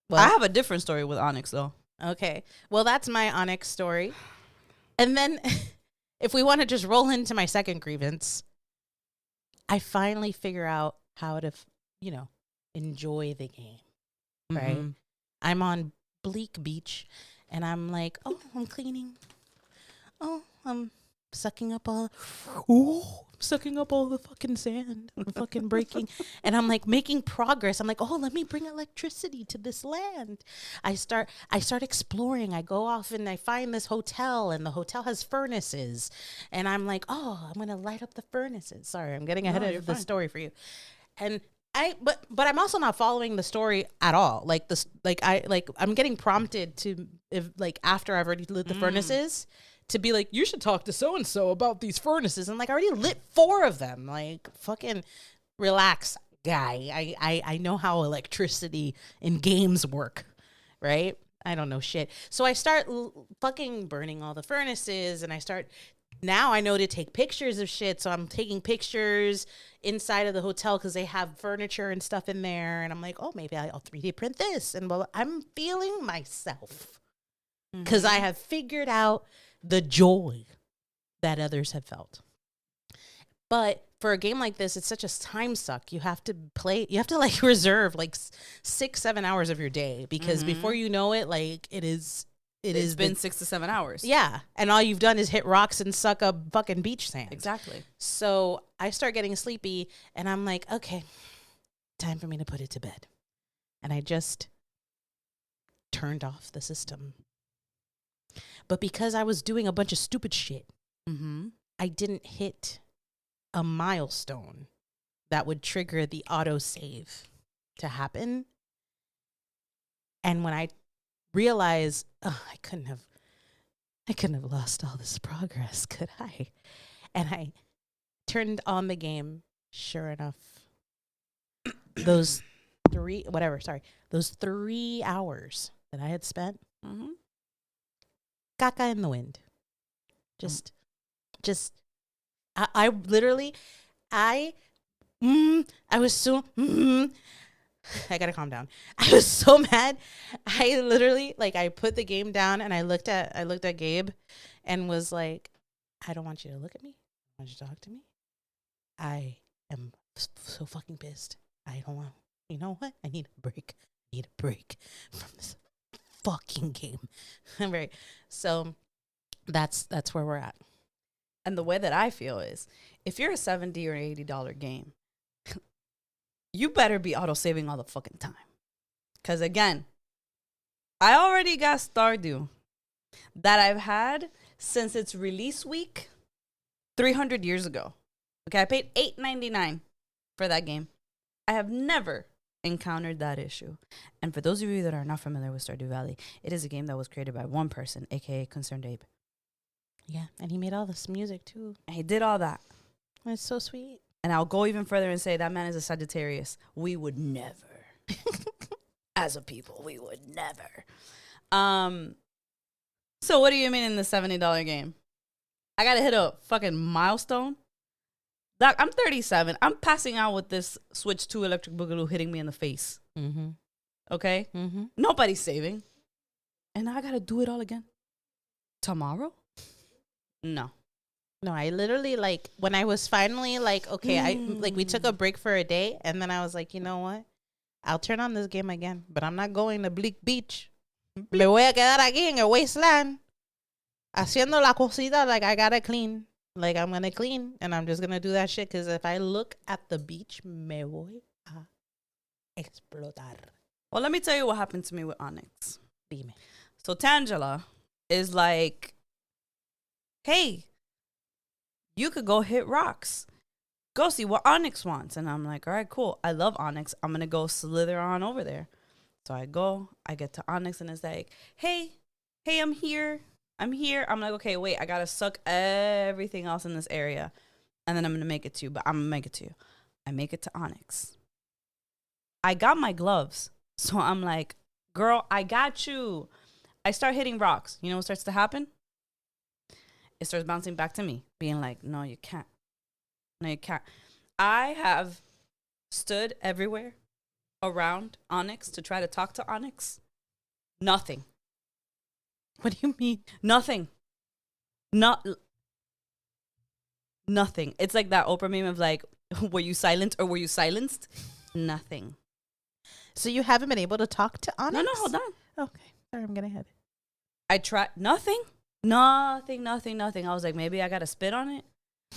Well, I have a different story with Onyx, though. Okay. Well, that's my Onyx story. And then if we want to just roll into my second grievance, I finally figure out how to, enjoy the game, right? I'm on Bleak Beach. And I'm like, I'm cleaning. I'm sucking up all the fucking sand. I'm fucking breaking. And I'm like making progress. I'm like, let me bring electricity to this land. I start exploring. I go off and I find this hotel, and the hotel has furnaces. And I'm like, I'm going to light up the furnaces. Sorry, I'm getting ahead of the story for you. And but I'm also not following the story at all. I'm getting prompted to, after I've already lit the furnaces, to be like, you should talk to so and so about these furnaces. And I already lit 4 of them. Like, fucking relax, guy. I know how electricity in games work, right? I don't know shit. So I start fucking burning all the furnaces, and now I know to take pictures of shit. So I'm taking pictures inside of the hotel because they have furniture and stuff in there. And I'm like, maybe I'll 3D print this. And I'm feeling myself because I have figured out the joy that others have felt. But for a game like this, it's such a time suck. You have to reserve 6-7 hours of your day, because before you know it, it's been 6 to 7 hours. Yeah. And all you've done is hit rocks and suck up fucking beach sand. Exactly. So I start getting sleepy, and I'm like, okay, time for me to put it to bed. And I just turned off the system. But because I was doing a bunch of stupid shit, I didn't hit a milestone that would trigger the autosave to happen. And when I realize, I couldn't have lost all this progress, could I? And I turned on the game. Sure enough, those 3 hours that I had spent, caca in the wind. I literally, I was so, I gotta calm down. I was so mad. I literally, I put the game down, and I looked at Gabe and was like, I don't want you to look at me. I want you to talk to me. I am so fucking pissed. I don't want, you know what? I need a break. I need a break from this fucking game. Right. So that's where we're at. And the way that I feel is, if you're a $70 or $80 game, you better be auto saving all the fucking time. Because again, I already got Stardew that I've had since its release week 300 years ago. Okay, I paid $8.99 for that game. I have never encountered that issue. And for those of you that are not familiar with Stardew Valley, it is a game that was created by one person, aka Concerned Abe. Yeah, and he made all this music too. And he did all that. It's so sweet. And I'll go even further and say that man is a Sagittarius. We would never, as a people, we would never. So what do you mean in the $70 game? I gotta hit a fucking milestone. Like, I'm 37. I'm passing out with this Switch 2 Electric Boogaloo hitting me in the face. Mm-hmm. Okay? Mm-hmm. Nobody's saving. And now I gotta do it all again. Tomorrow? No. No, I literally, like, when I was finally like, okay, we took a break for a day, and then I was like, you know what? I'll turn on this game again, but I'm not going to Bleak Beach. Me voy a quedar aquí en el wasteland haciendo la cosita like I gotta clean. Like, I'm gonna clean, and I'm just gonna do that shit, because if I look at the beach, me voy a explotar. Well, let me tell you what happened to me with Onyx. Dime. So Tangela is like, hey, you could go hit rocks. Go see what Onyx wants. And I'm like, all right, cool. I love Onyx. I'm going to go slither on over there. So I go, I get to Onyx, and it's like, hey, I'm here. I'm like, okay, wait, I got to suck everything else in this area. And then I'm going to make it to you. But I'm going to make it to you. I make it to Onyx. I got my gloves. So I'm like, girl, I got you. I start hitting rocks. You know what starts to happen? It starts bouncing back to me, being like, no, you can't. No, you can't. I have stood everywhere around Onyx to try to talk to Onyx. Nothing. What do you mean? Nothing. Nothing. It's like that Oprah meme of like, were you silent or were you silenced? Nothing. So you haven't been able to talk to Onyx? No, hold on. Okay. Sorry, I'm getting ahead. I tried. Nothing. I was like, maybe I got to spit on it.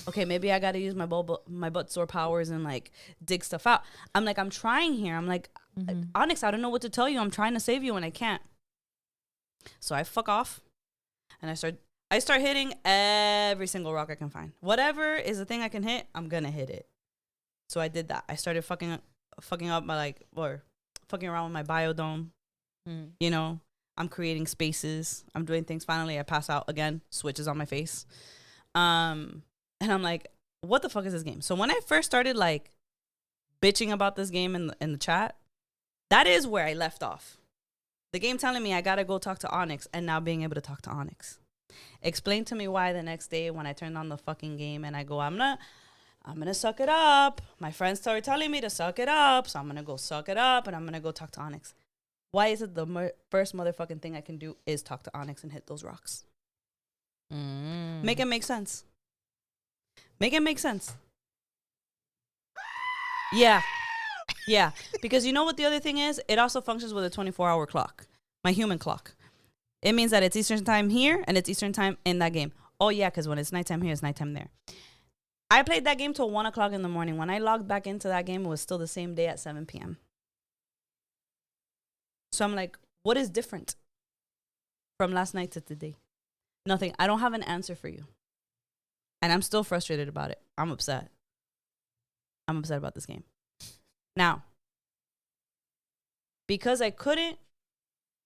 Okay, maybe I got to use my butt sore powers and like dig stuff out. I'm like, I'm trying here. I'm like, Onyx, I don't know what to tell you. I'm trying to save you and I can't. So I fuck off and I start hitting every single rock I can find. Whatever is the thing I can hit, I'm gonna hit it. So I did that. I started fucking up my fucking around with my biodome. You know, I'm creating spaces. I'm doing things. Finally, I pass out again. Switches on my face. And I'm like, what the fuck is this game? So when I first started like bitching about this game in the chat, that is where I left off. The game telling me I gotta go talk to Onyx, and now being able to talk to Onyx. Explain to me why the next day when I turned on the fucking game and I go, I'm gonna suck it up. My friends started telling me to suck it up, so I'm gonna go suck it up and I'm gonna go talk to Onyx. Why is it the first motherfucking thing I can do is talk to Onyx and hit those rocks? Make it make sense. Make it make sense. Yeah. Because you know what the other thing is? It also functions with a 24-hour clock. My human clock. It means that it's Eastern time here and it's Eastern time in that game. Oh, yeah, because when it's nighttime here, it's nighttime there. I played that game till 1 o'clock in the morning. When I logged back into that game, it was still the same day at 7 p.m. So I'm like, what is different from last night to today? Nothing. I don't have an answer for you. And I'm still frustrated about it. I'm upset. I'm upset about this game. Now, because I couldn't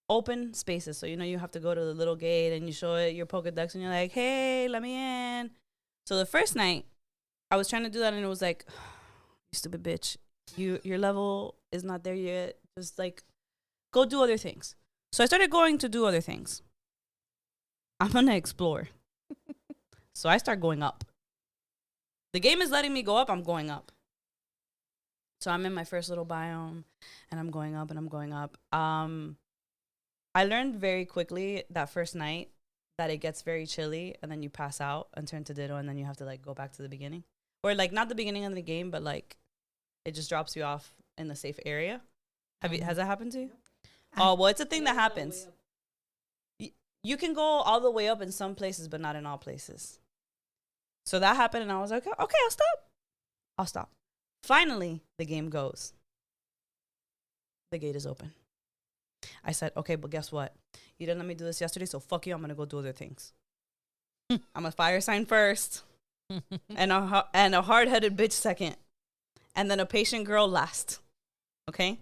open spaces, so you know you have to go to the little gate and you show it your Pokedex and you're like, hey, let me in. So the first night, I was trying to do that and it was like, you stupid bitch. Your level is not there yet. Just like, go do other things. So I started going to do other things. I'm going to explore. So I start going up. The game is letting me go up. I'm going up. So I'm in my first little biome and I'm going up and I'm going up. I learned very quickly that first night that it gets very chilly and then you pass out and turn to Ditto and then you have to like go back to the beginning. Or like not the beginning of the game, but like it just drops you off in the safe area. Has that happened to you? Oh, well, it's a thing that happens. You can go all the way up in some places, but not in all places. So that happened, and I was like, okay, I'll stop. Finally, the game goes. The gate is open. I said, okay, but guess what? You didn't let me do this yesterday, so fuck you. I'm going to go do other things. I'm a fire sign first, and a hard-headed bitch second, and then a patient girl last. Okay?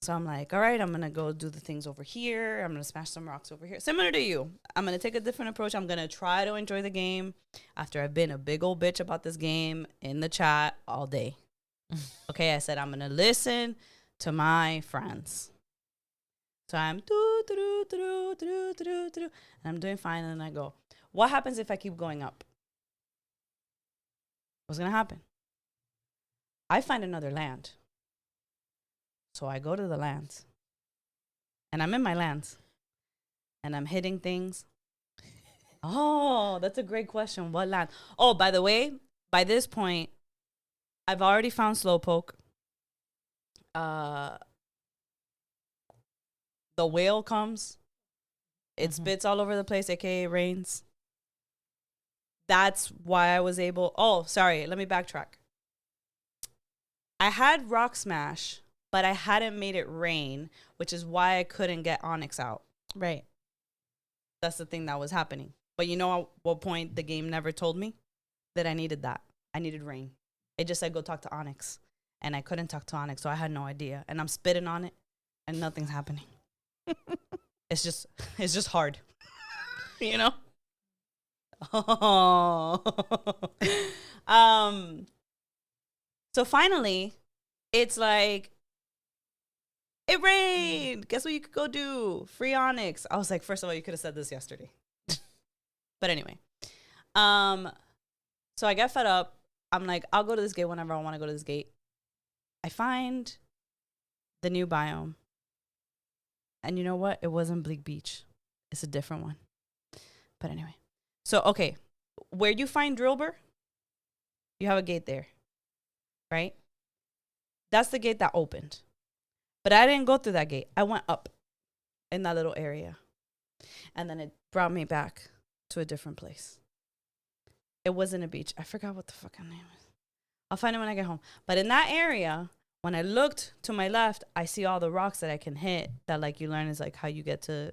So I'm like, all right, I'm going to go do the things over here. I'm going to smash some rocks over here. Similar to you. I'm going to take a different approach. I'm going to try to enjoy the game after I've been a big old bitch about this game in the chat all day. Okay, I said I'm going to listen to my friends. So I'm and I'm doing fine. And then I go, what happens if I keep going up? What's going to happen? I find another land. So I go to the lands. And I'm in my lands. And I'm hitting things. Oh, that's a great question. What land? Oh, by the way, by this point, I've already found Slowpoke. The whale comes. It spits all over the place, aka rains. That's why I was able. Oh, sorry. Let me backtrack. I had Rock Smash, but I hadn't made it rain, which is why I couldn't get Onyx out. Right. That's the thing that was happening. But you know at what point the game never told me that I needed that. I needed rain. It just said go talk to Onyx. And I couldn't talk to Onyx, so I had no idea. And I'm spitting on it, and nothing's happening. It's just hard. You know? Oh. So finally, it's like, it rained. Guess what you could go do? Free Onyx. I was like, first of all, you could have said this yesterday. But anyway. So I get fed up. I'm like, I'll go to this gate whenever I want to go to this gate. I find the new biome. And you know what? It wasn't Bleak Beach. It's a different one. But anyway. So, okay. Where you find Drillbur, you have a gate there. Right? That's the gate that opened. But I didn't go through that gate. I went up in that little area. And then it brought me back to a different place. It wasn't a beach. I forgot what the fucking name is. I'll find it when I get home. But in that area, when I looked to my left, I see all the rocks that I can hit. That like you learn is like how you get to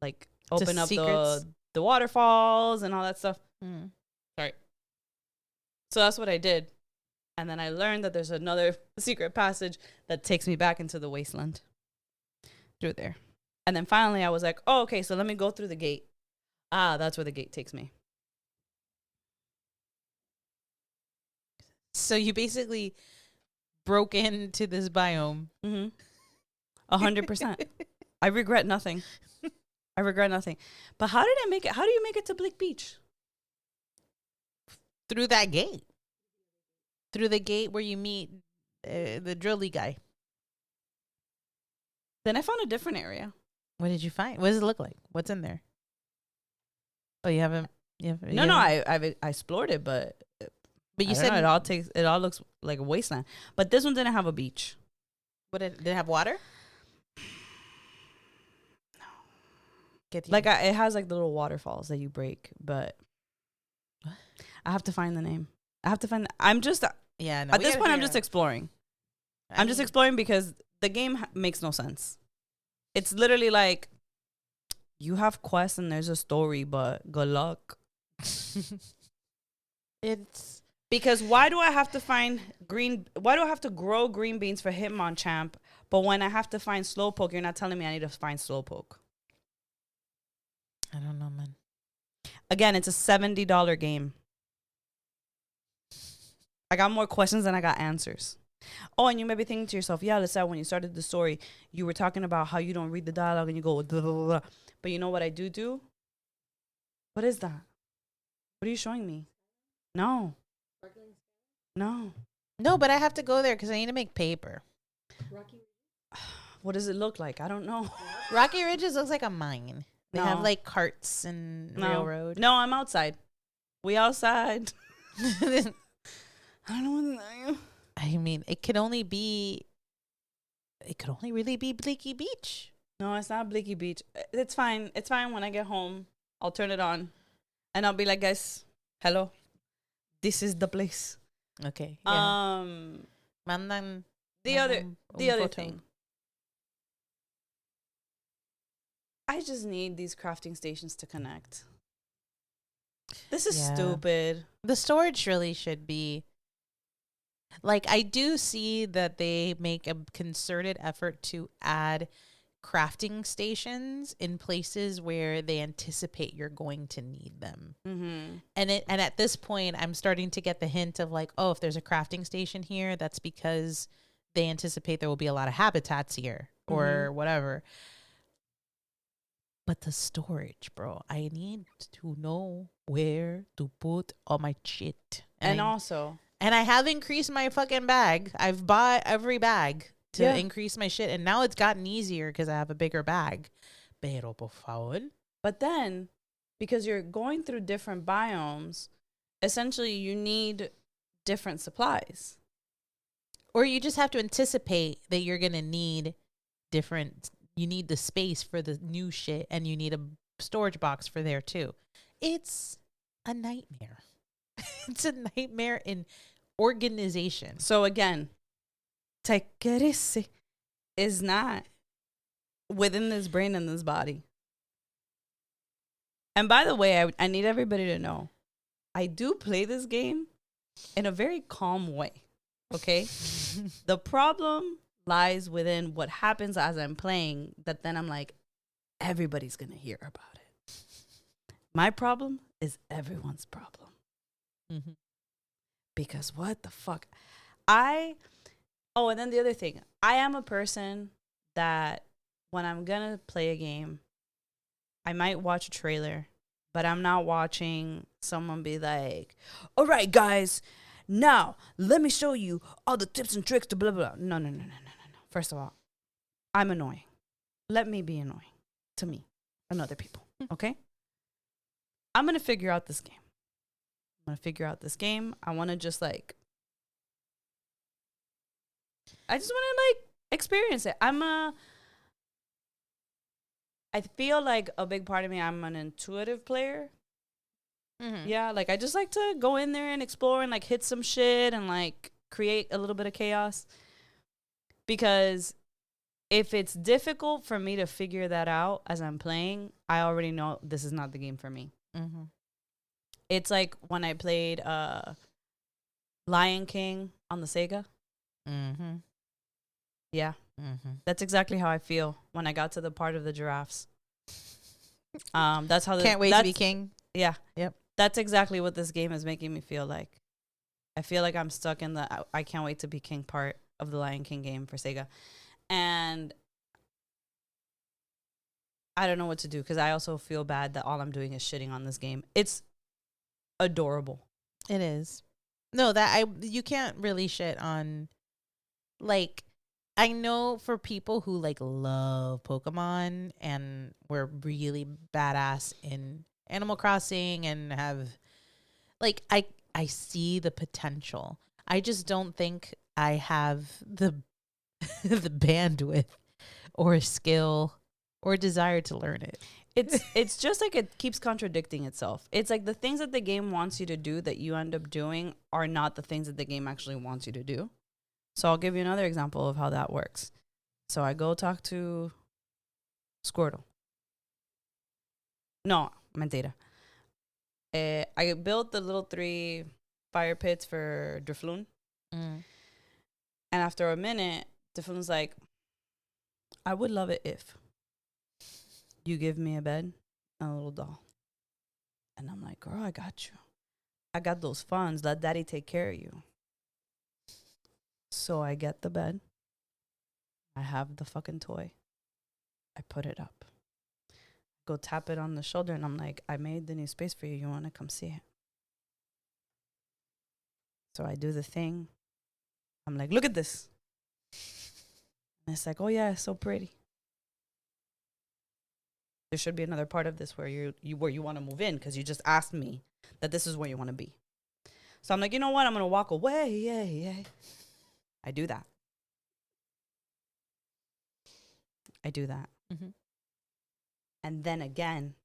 like open up the waterfalls and all that stuff. Mm. Sorry. So that's what I did. And then I learned that there's another secret passage that takes me back into the wasteland. Through there. And then finally I was like, oh, okay, so let me go through the gate. Ah, that's where the gate takes me. So you basically broke into this biome. 100%. I regret nothing. I regret nothing. But how did I make it? How do you make it to Bleak Beach? Through that gate. Through the gate where you meet the drilly guy. Then I found a different area. What did you find? What does it look like? What's in there? Oh, you haven't. No, I explored it, but you said it all looks like a wasteland. But this one didn't have a beach. What did it have? Water? No. Like it has like the little waterfalls that you break, but what? I have to find the name. I have to find. I'm just at this point. I'm just exploring. I'm just exploring because the game makes no sense. It's literally like you have quests and there's a story, but good luck. It's because why do I have to find why do I have to grow green beans for Hitmonchamp, but when I have to find Slowpoke, you're not telling me I need to find Slowpoke? I don't know, man. Again, it's a $70 game. I got more questions than I got answers. Oh, and you may be thinking to yourself, yeah, let's say when you started the story, you were talking about how you don't read the dialogue and you go, blah, blah, blah. But you know what I do? What is that? What are you showing me? No. No, but I have to go there because I need to make paper. What does it look like? I don't know. Rocky Ridges looks like a mine. They No. have like carts and railroad. No, I'm outside. We outside. I don't know what to tell you. I mean, it could only really be Bleaky Beach. No, it's not Bleaky Beach. It's fine. It's fine. When I get home, I'll turn it on, and I'll be like, guys, hello, this is the place. Okay. Yeah. The other photo. thing, I just need these crafting stations to connect. This is Yeah. stupid. The storage really should be like, I do see that they make a concerted effort to add crafting stations in places where they anticipate you're going to need them. Mm-hmm. And at this point, I'm starting to get the hint of like, oh, if there's a crafting station here, that's because they anticipate there will be a lot of habitats here or whatever. But the storage, bro, I need to know where to put all my shit. And I have increased my fucking bag. I've bought every bag to increase my shit. And now it's gotten easier because I have a bigger bag. Pero por favor. But then, because you're going through different biomes, essentially you need different supplies. Or you just have to anticipate that you're going to need you need the space for the new shit and you need a storage box for there too. It's a nightmare. It's a nightmare in organization. So again, take it easy is not within this brain and this body. And by the way, I need everybody to know, I do play this game in a very calm way. Okay? The problem lies within what happens as I'm playing, that then I'm like, everybody's going to hear about it. My problem is everyone's problem. Mm-hmm. Because what the fuck? And then the other thing, I am a person that when I'm going to play a game, I might watch a trailer, but I'm not watching someone be like, all right, guys, now let me show you all the tips and tricks to blah, blah, blah. No. First of all, I'm annoying. Let me be annoying to me and other people, okay? I'm going to figure out this game. I want to just I just want to experience it. I feel like a big part of me, I'm an intuitive player. Mm-hmm. Yeah, I just like to go in there and explore and hit some shit and create a little bit of chaos. Because if it's difficult for me to figure that out as I'm playing, I already know this is not the game for me. Mm-hmm. It's like when I played Lion King on the Sega. Mm-hmm. Yeah. Mm-hmm. That's exactly how I feel when I got to the part of the giraffes. That's how Can't wait to be king. Yeah. Yep. That's exactly what this game is making me feel like. I feel like I'm stuck in the I can't wait to be king part of the Lion King game for Sega. And I don't know what to do because I also feel bad that all I'm doing is shitting on this game. It's adorable. It is. No, you can't really shit on, I know for people who love Pokemon and were really badass in Animal Crossing and have I see the potential. I just don't think I have the the bandwidth or skill or desire to learn it. It's just it keeps contradicting itself. It's the things that the game wants you to do that you end up doing are not the things that the game actually wants you to do. So I'll give you another example of how that works. So I go talk to Squirtle. No, mentira. I built the little 3 fire pits for Drifloon. Mm. And after a minute, Drifloon's like, I would love it if you give me a bed and a little doll. And I'm like, girl, I got you. I got those funds. Let daddy take care of you. So I get the bed. I have the fucking toy. I put it up. Go tap it on the shoulder and I'm like, I made the new space for you. You want to come see it? So I do the thing. I'm like, look at this. And it's like, oh yeah, it's so pretty. There should be another part of this where you want to move in because you just asked me that this is where you want to be. So I'm like, you know what? I'm going to walk away. Yeah. I do that. Mhm. And then again,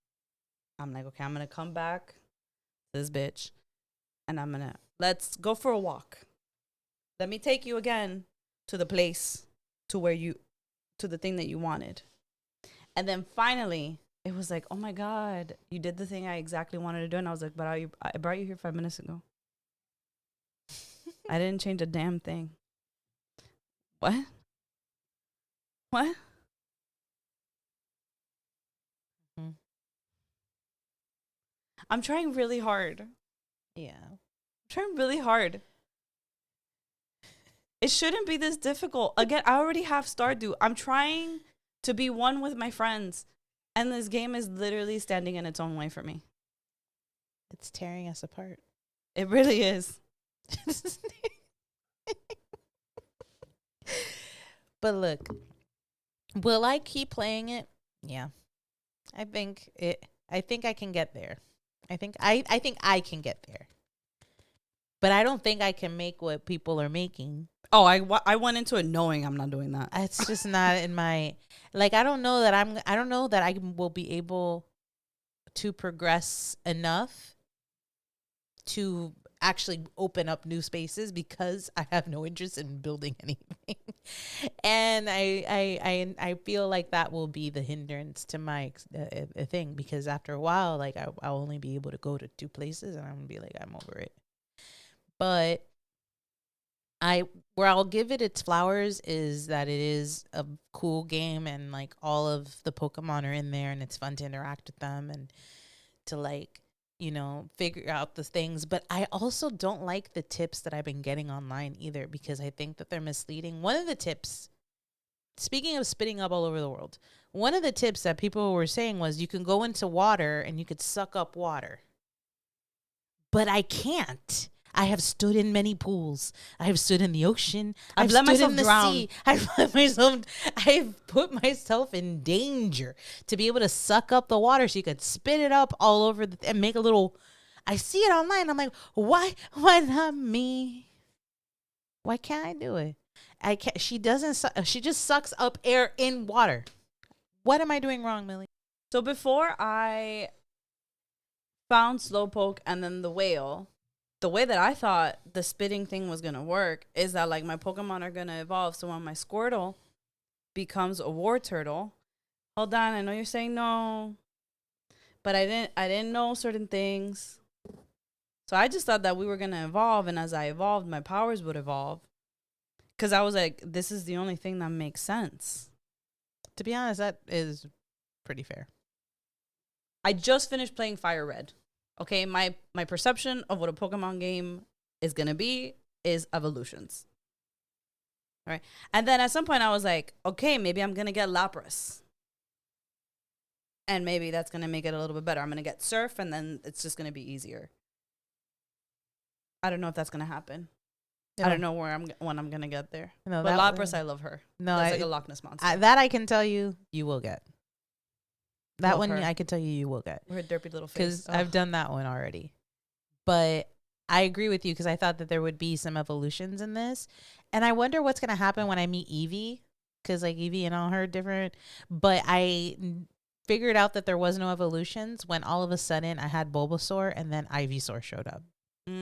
I'm like, okay, I'm going to come back to this bitch and let's go for a walk. Let me take you again to the place, to the thing that you wanted. And then finally, it was like, oh my God, you did the thing I exactly wanted to do. And I was like, but I brought you here 5 minutes ago. I didn't change a damn thing. What? Mhm. I'm trying really hard. Yeah. It shouldn't be this difficult. Again, I already have Stardew. I'm trying to be one with my friends. And this game is literally standing in its own way for me. It's tearing us apart. It really is. But look, will I keep playing it? Yeah. I think I can get there. I think I can get there. But I don't think I can make what people are making. Oh, I went into it knowing I'm not doing that. It's just not in my, like, I don't know that I will be able to progress enough to actually open up new spaces because I have no interest in building anything. And I feel like that will be the hindrance to my thing, because after a while, like, I'll only be able to go to 2 places and I'm gonna be like, I'm over it. But where I'll give it its flowers is that it is a cool game, and like all of the Pokemon are in there and it's fun to interact with them and to, like, you know, figure out the things. But I also don't like the tips that I've been getting online either, because I think that they're misleading. One of the tips, speaking of spitting up all over the world, one of the tips that people were saying was you can go into water and you could suck up water. But I can't. I have stood in many pools. I have stood in the ocean. I've let stood myself in the drown. sea. I've put myself in danger to be able to suck up the water so you could spit it up all over and make a little. I see it online. I'm like, why not me? Why can't I do it? I can't. She doesn't. She just sucks up air in water. What am I doing wrong, Millie? So before I found Slowpoke and then the whale, the way that I thought the spitting thing was going to work is that, like, my Pokemon are going to evolve. So when my Squirtle becomes a war turtle, hold on, I know you're saying no, but I didn't know certain things. So I just thought that we were going to evolve, and as I evolved, my powers would evolve. Because I was like, this is the only thing that makes sense. To be honest, that is pretty fair. I just finished playing Fire Red. Okay, my perception of what a Pokemon game is going to be is evolutions. All right. And then at some point I was like, okay, maybe I'm going to get Lapras. And maybe that's going to make it a little bit better. I'm going to get Surf, and then it's just going to be easier. I don't know if that's going to happen. Yeah. I don't know when I'm going to get there. No, But Lapras, I love her. No, that's like a Loch Ness monster. That I can tell you will get. That Love one her. I can tell you will get. Her derpy little face. Because I've done that one already. But I agree with you, because I thought that there would be some evolutions in this. And I wonder what's going to happen when I meet Eevee. Because, like, Eevee and all her different. But I figured out that there was no evolutions when all of a sudden I had Bulbasaur and then Ivysaur showed up.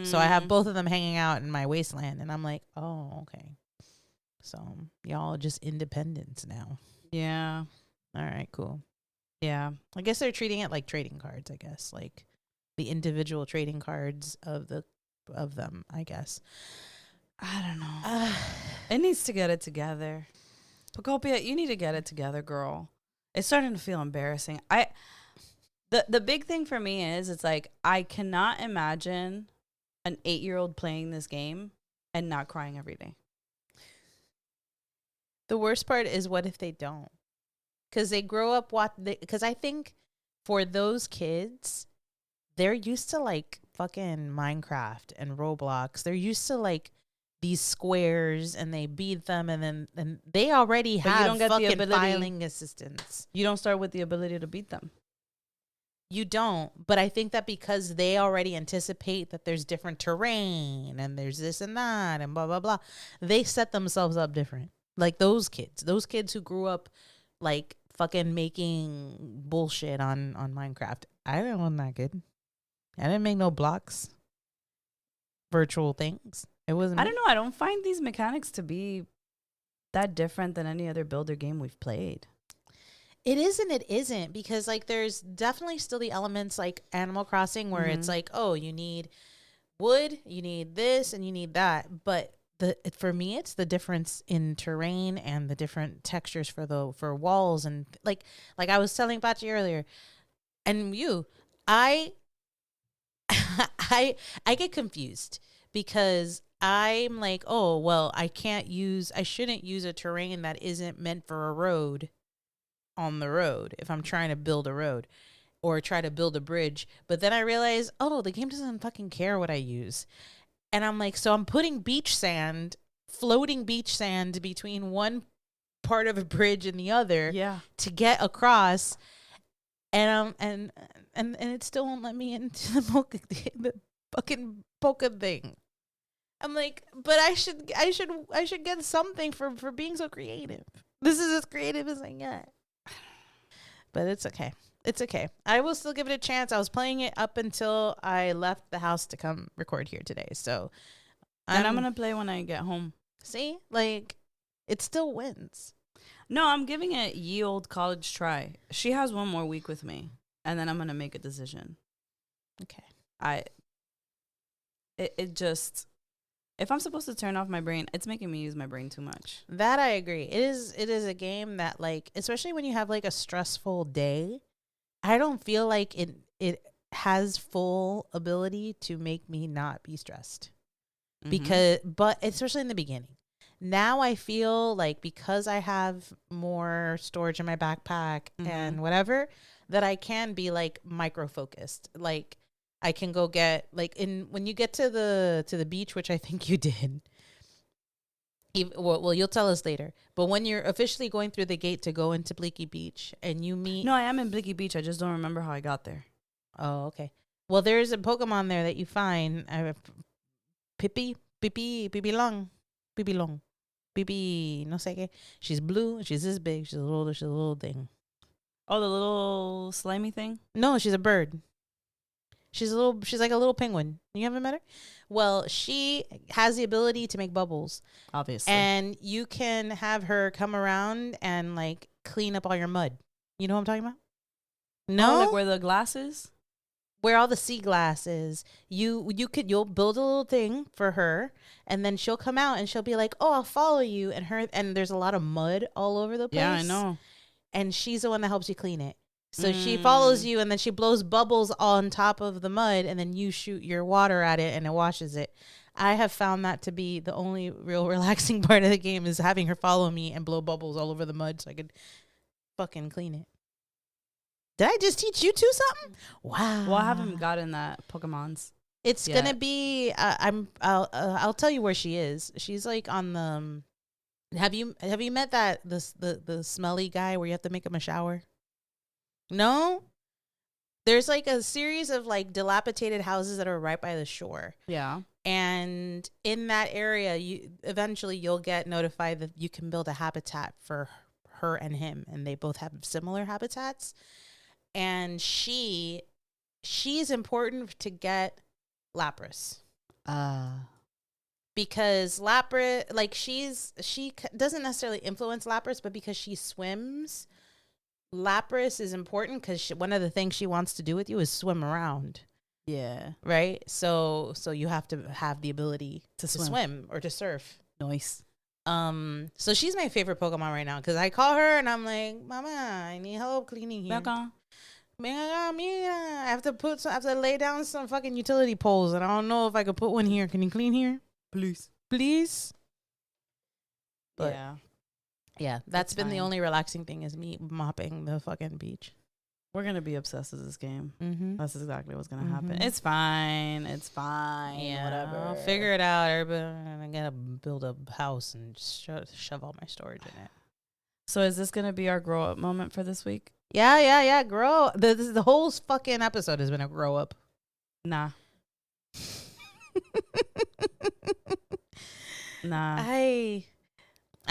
So I have both of them hanging out in my wasteland. And I'm like, oh, okay. So y'all just independents now. Yeah. All right, cool. Yeah. I guess they're treating it like trading cards, I guess. Like the individual trading cards of them, I guess. I don't know. It needs to get it together. Pokopia, you need to get it together, girl. It's starting to feel embarrassing. The big thing for me is, it's like, I cannot imagine an 8-year-old playing this game and not crying every day. The worst part is, what if they don't? Because they grow up because I think for those kids, they're used to, like, fucking Minecraft and Roblox. They're used to, like, these squares, and they beat them, and they already But you have don't get the fucking ability- filing assistance. You don't start with the ability to beat them. You don't. But I think that because they already anticipate that there's different terrain and there's this and that and blah, blah, blah, they set themselves up different. Like those kids who grew up like fucking making bullshit on Minecraft. I didn't want that good. I didn't make no blocks, virtual things. It wasn't. I don't know. I don't find these mechanics to be that different than any other builder game we've played. It isn't. It isn't because like there's definitely still the elements like Animal Crossing where it's like, oh, you need wood, you need this, and you need that. But for me, it's the difference in terrain and the different textures for walls and like I was telling Pachi earlier, and I I get confused because I'm like, oh well, I shouldn't use a terrain that isn't meant for a road on the road if I'm trying to build a road or try to build a bridge. But then I realize, oh, the game doesn't fucking care what I use. And I'm like, so I'm putting floating beach sand between one part of a bridge and the other to get across. And it still won't let me into the fucking Poka thing. I'm like, but I should get something for being so creative. This is as creative as I get. But it's okay. It's okay. I will still give it a chance. I was playing it up until I left the house to come record here today. So I'm going to play when I get home. See? Like, it still wins. No, I'm giving it ye old college try. She has one more week with me, and then I'm going to make a decision. Okay. It just... If I'm supposed to turn off my brain, it's making me use my brain too much. That I agree. It is a game that, like, especially when you have like a stressful day, I don't feel like it has full ability to make me not be stressed. But especially in the beginning. Now I feel like because I have more storage in my backpack and whatever, that I can be like micro focused. Like I can go get like when you get to the beach, which I think you did. Well, you'll tell us later. But when you're officially going through the gate to go into Bleaky Beach and you meet... No, I am in Bleaky Beach. I just don't remember how I got there. Oh, okay. Well, there's a Pokemon there that you find. Pippi Long. Pippi, no sé qué. She's blue and she's this big. She's a little thing. Oh, the little slimy thing? No, she's a bird. She's like a little penguin. You haven't met her? Well, she has the ability to make bubbles. Obviously. And you can have her come around and like clean up all your mud. You know what I'm talking about? No? Oh, like where the glass is? Where all the sea glass is. You'll build a little thing for her and then she'll come out and she'll be like, "Oh, I'll follow you." And there's a lot of mud all over the place. Yeah, I know. And she's the one that helps you clean it. So she follows you and then she blows bubbles on top of the mud and then you shoot your water at it and it washes it. I have found that to be the only real relaxing part of the game is having her follow me and blow bubbles all over the mud so I could fucking clean it. Did I just teach you two something? Wow. Well, I haven't gotten that Pokemon's. It's gonna be. I'll tell you where she is. She's like on the. Have you met the smelly guy where you have to make him a shower? No. There's like a series of like dilapidated houses that are right by the shore. Yeah. And in that area, you'll get notified that you can build a habitat for her and him, and they both have similar habitats. And she's important to get Lapras. Because Lapras, like she doesn't necessarily influence Lapras, but because she swims, Lapras is important because one of the things she wants to do with you is swim around. Yeah. Right? So you have to have the ability to swim or to surf. Nice. So she's my favorite Pokemon right now because I call her and I'm like, "Mama, I need help cleaning here." I have to lay down some fucking utility poles and I don't know if I could put one here. Can you clean here? Please. But yeah, that's been the only relaxing thing is me mopping the fucking beach. We're going to be obsessed with this game. Mm-hmm. That's exactly what's going to happen. It's fine. Yeah, Whatever. I'll figure it out. I gotta build a house and shove all my storage in it. So is this going to be our grow up moment for this week? Yeah. Grow. The whole fucking episode has been a grow up. Nah. Nah. I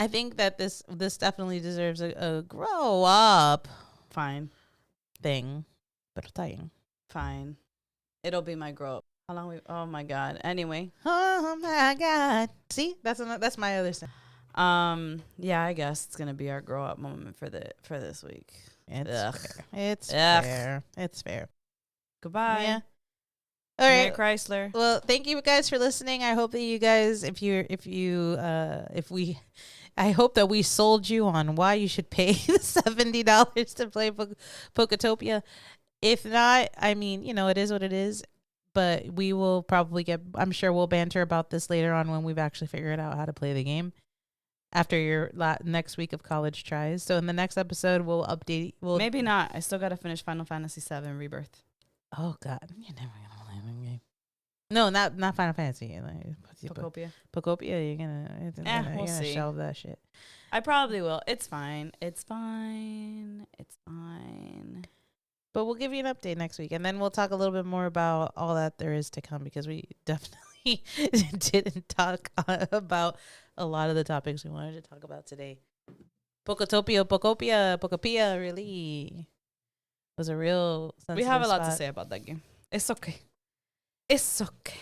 think that this definitely deserves a grow up Fine. thing. But dying. Fine. It'll be my grow up. How long we? Oh my god. Anyway. Oh my god. See, that's my other thing. Yeah, I guess it's gonna be our grow up moment for this week. It's Ugh. fair. It's Ugh. fair. It's fair. Goodbye. Yeah. All Mary right. Chrysler. Well, thank you guys for listening. I hope that you guys, I hope that we sold you on why you should pay the $70 to play Pokopia. If not, I mean, it is what it is. But we will probably I'm sure we'll banter about this later on when we've actually figured out how to play the game after your next week of college tries. So in the next episode, we'll update. Maybe not. I still got to finish Final Fantasy VII Rebirth. Oh, God. You're never going to play that game. No, not Final Fantasy. Pokopia. Pokopia, you're gonna see. shelve that shit. I probably will. It's fine. It's fine. It's fine. But we'll give you an update next week, and then we'll talk a little bit more about all that there is to come, because we definitely didn't talk about a lot of the topics we wanted to talk about today. Pokopia really was a real We have a lot to spot. say about that game. It's okay. It's okay.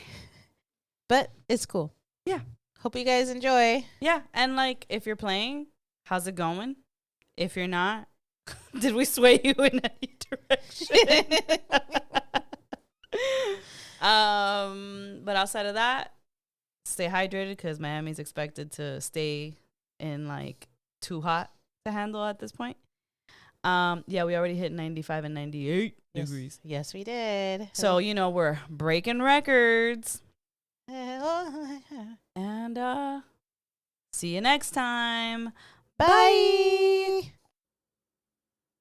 But it's cool. Yeah. Hope you guys enjoy. Yeah, and like if you're playing, how's it going? If you're not, did we sway you in any direction? But outside of that, stay hydrated, because Miami's expected to stay in like too hot to handle at this point. Yeah, we already hit 95 and 98 degrees. Yes, we did. So, we're breaking records. And see you next time. Bye.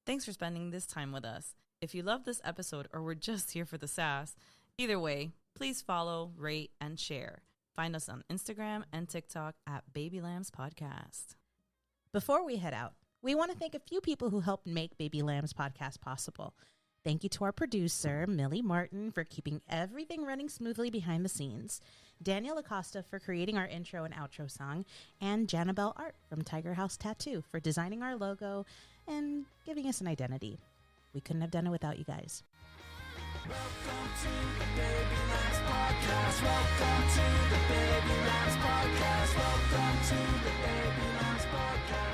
Thanks for spending this time with us. If you love this episode or were just here for the sass, either way, please follow, rate, and share. Find us on Instagram and TikTok at Baby Lambs Podcast. Before we head out, we want to thank a few people who helped make Baby Lambs Podcast possible. Thank you to our producer, Millie Martin, for keeping everything running smoothly behind the scenes, Daniel Acosta for creating our intro and outro song, and Janabelle Art from Tiger House Tattoo for designing our logo and giving us an identity. We couldn't have done it without you guys. Welcome to the Baby Lambs Podcast. Welcome to the Baby Lambs Podcast. Welcome to the Baby Lambs Podcast.